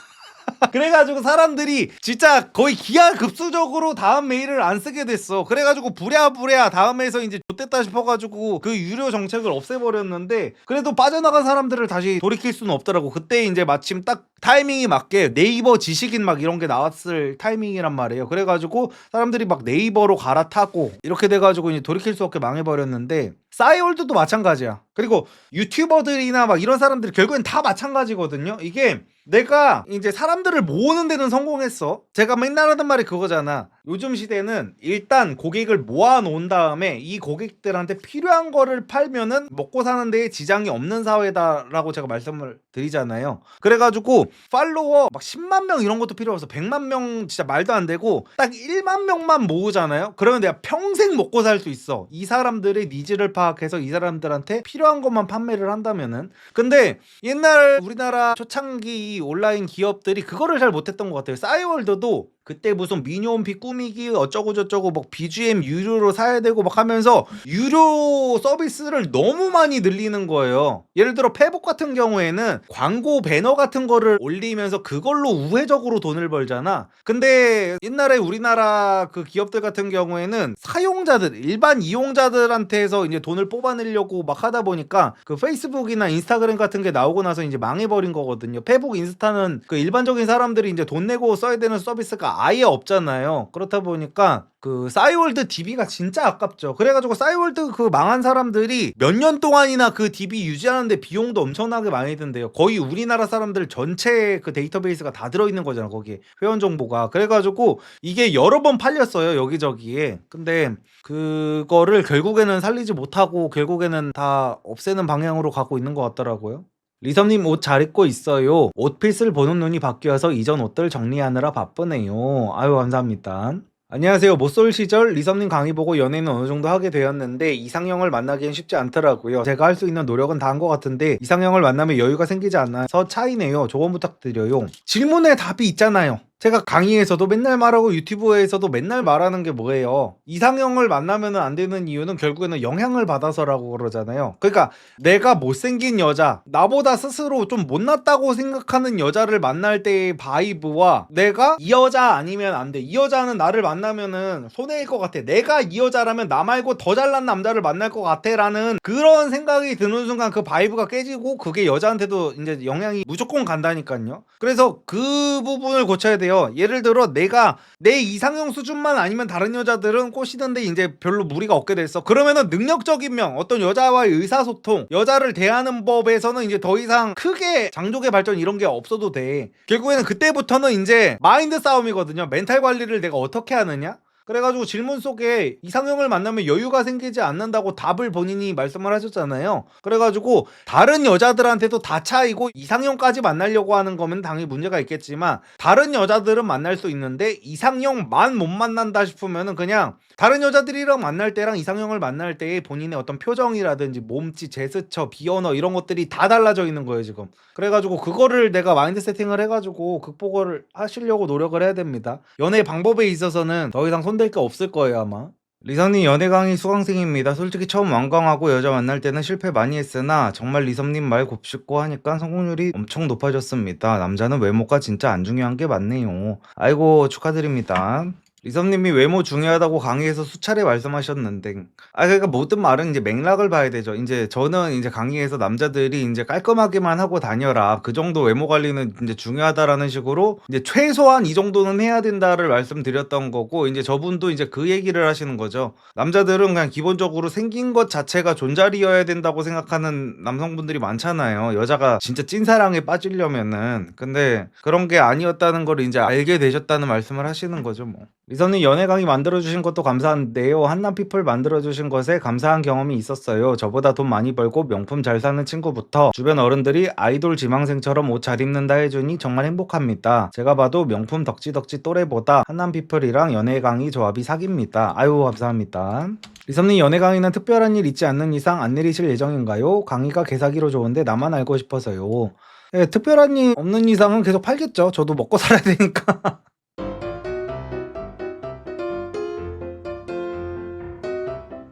그래가지고 사람들이 진짜 거의 기하급수적으로 다음 메일을 안 쓰게 됐어. 그래가지고 부랴부랴 다음에서 이제 X됐다 싶어가지고 그 유료 정책을 없애버렸는데, 그래도 빠져나간 사람들을 다시 돌이킬 수는 없더라고. 그때 이제 마침 딱 타이밍이 맞게 네이버 지식인 막 이런 게 나왔을 타이밍이란 말이에요. 그래가지고 사람들이 막 네이버로 갈아타고 이렇게 돼가지고 이제 돌이킬 수 없게 망해버렸는데, 싸이월드도 마찬가지야. 그리고 유튜버들이나 막 이런 사람들이 결국엔 다 마찬가지거든요. 이게 내가 이제 사람들을 모으는 데는 성공했어. 제가 맨날 하는 말이 그거잖아. 요즘 시대는 일단 고객을 모아 놓은 다음에 이 고객들한테 필요한 거를 팔면은 먹고 사는 데에 지장이 없는 사회다라고 제가 말씀을 드리잖아요. 그래가지고 팔로워 막 10만 명 이런 것도 필요 없어. 100만 명 진짜 말도 안 되고 딱 1만 명만 모으잖아요. 그러면 내가 평생 먹고 살 수 있어. 이 사람들의 니즈를 파악해서 이 사람들한테 필요한 것만 판매를 한다면은. 근데 옛날 우리나라 초창기 온라인 기업들이 그거를 잘 못했던 것 같아요. 싸이월드도 그때 무슨 미니홈피 꾸미기 어쩌고 저쩌고 막 BGM 유료로 사야 되고 막 하면서 유료 서비스를 너무 많이 늘리는 거예요. 예를 들어 페북 같은 경우에는 광고 배너 같은 거를 올리면서 그걸로 우회적으로 돈을 벌잖아. 근데 옛날에 우리나라 그 기업들 같은 경우에는 사용자들, 일반 이용자들한테서 이제 돈을 뽑아내려고 막 하다 보니까 그 페이스북이나 인스타그램 같은 게 나오고 나서 이제 망해버린 거거든요. 페북, 인스타는 그 일반적인 사람들이 이제 돈 내고 써야 되는 서비스가 아예 없잖아요. 그렇다 보니까 그 싸이월드 DB가 진짜 아깝죠. 그래가지고 싸이월드 그 망한 사람들이 몇 년 동안이나 그 DB 유지하는데 비용도 엄청나게 많이 든대요. 거의 우리나라 사람들 전체 그 데이터베이스가 다 들어있는 거잖아, 거기에 회원 정보가. 그래가지고 이게 여러 번 팔렸어요, 여기저기에. 근데 그거를 결국에는 살리지 못하고 결국에는 다 없애는 방향으로 가고 있는 것 같더라고요. 리섭님 옷 잘 입고 있어요. 옷핏을 보는 눈이 바뀌어서 이전 옷들 정리하느라 바쁘네요. 아유, 감사합니다. 안녕하세요. 모쏠 시절 리섭님 강의 보고 연애는 어느 정도 하게 되었는데 이상형을 만나기엔 쉽지 않더라고요. 제가 할 수 있는 노력은 다 한 것 같은데 이상형을 만나면 여유가 생기지 않아서 차이네요. 조언 부탁드려요. 질문에 답이 있잖아요. 제가 강의에서도 맨날 말하고 유튜브에서도 맨날 말하는 게 뭐예요? 이상형을 만나면 안 되는 이유는 결국에는 영향을 받아서라고 그러잖아요. 그러니까 내가 못생긴 여자, 나보다 스스로 좀 못났다고 생각하는 여자를 만날 때의 바이브와 내가 이 여자 아니면 안 돼, 이 여자는 나를 만나면은 손해일 것 같아, 내가 이 여자라면 나 말고 더 잘난 남자를 만날 것 같아 라는 그런 생각이 드는 순간 그 바이브가 깨지고 그게 여자한테도 이제 영향이 무조건 간다니까요. 그래서 그 부분을 고쳐야 돼요. 예를 들어 내가 내 이상형 수준만 아니면 다른 여자들은 꼬시던데 이제 별로 무리가 없게 됐어. 그러면은 능력적인 면, 어떤 여자와의 의사소통, 여자를 대하는 법에서는 이제 더 이상 크게 장족의 발전 이런 게 없어도 돼. 결국에는 그때부터는 이제 마인드 싸움이거든요. 멘탈 관리를 내가 어떻게 하느냐? 그래가지고 질문 속에 이상형을 만나면 여유가 생기지 않는다고 답을 본인이 말씀을 하셨잖아요. 그래가지고 다른 여자들한테도 다 차이고 이상형까지 만나려고 하는 거면 당연히 문제가 있겠지만 다른 여자들은 만날 수 있는데 이상형만 못 만난다 싶으면은 그냥 다른 여자들이랑 만날 때랑 이상형을 만날 때의 본인의 어떤 표정이라든지 몸짓, 제스처, 비언어 이런 것들이 다 달라져 있는 거예요 지금. 그래가지고 그거를 내가 마인드 세팅을 해가지고 극복을 하시려고 노력을 해야 됩니다. 연애 방법에 있어서는 더 이상 손댈 게 없을 거예요 아마. 리선님 연애 강의 수강생입니다. 솔직히 처음 완강하고 여자 만날 때는 실패 많이 했으나 정말 리선님 말 곱씹고 하니까 성공률이 엄청 높아졌습니다. 남자는 외모가 진짜 안 중요한 게 맞네요. 아이고 축하드립니다. 리선님이 외모 중요하다고 강의에서 수차례 말씀하셨는데, 그러니까 모든 말은 이제 맥락을 봐야 되죠. 이제 저는 이제 강의에서 남자들이 이제 깔끔하게만 하고 다녀라. 그 정도 외모 관리는 이제 중요하다라는 식으로 이제 최소한 이 정도는 해야 된다를 말씀드렸던 거고, 이제 저분도 이제 그 얘기를 하시는 거죠. 남자들은 그냥 기본적으로 생긴 것 자체가 존잘이어야 된다고 생각하는 남성분들이 많잖아요. 여자가 진짜 찐사랑에 빠지려면은. 근데 그런 게 아니었다는 걸 이제 알게 되셨다는 말씀을 하시는 거죠, 뭐. 리선님 연애 강의 만들어주신 것도 감사한데요. 한남피플 만들어주신 것에 감사한 경험이 있었어요. 저보다 돈 많이 벌고 명품 잘 사는 친구부터 주변 어른들이 아이돌 지망생처럼 옷 잘 입는다 해주니 정말 행복합니다. 제가 봐도 명품 덕지덕지 또래보다 한남피플이랑 연애 강의 조합이 사기입니다. 아유 감사합니다. 리선님 연애 강의는 특별한 일 있지 않는 이상 안 내리실 예정인가요? 강의가 개사기로 좋은데 나만 알고 싶어서요. 네, 특별한 일 없는 이상은 계속 팔겠죠. 저도 먹고 살아야 되니까.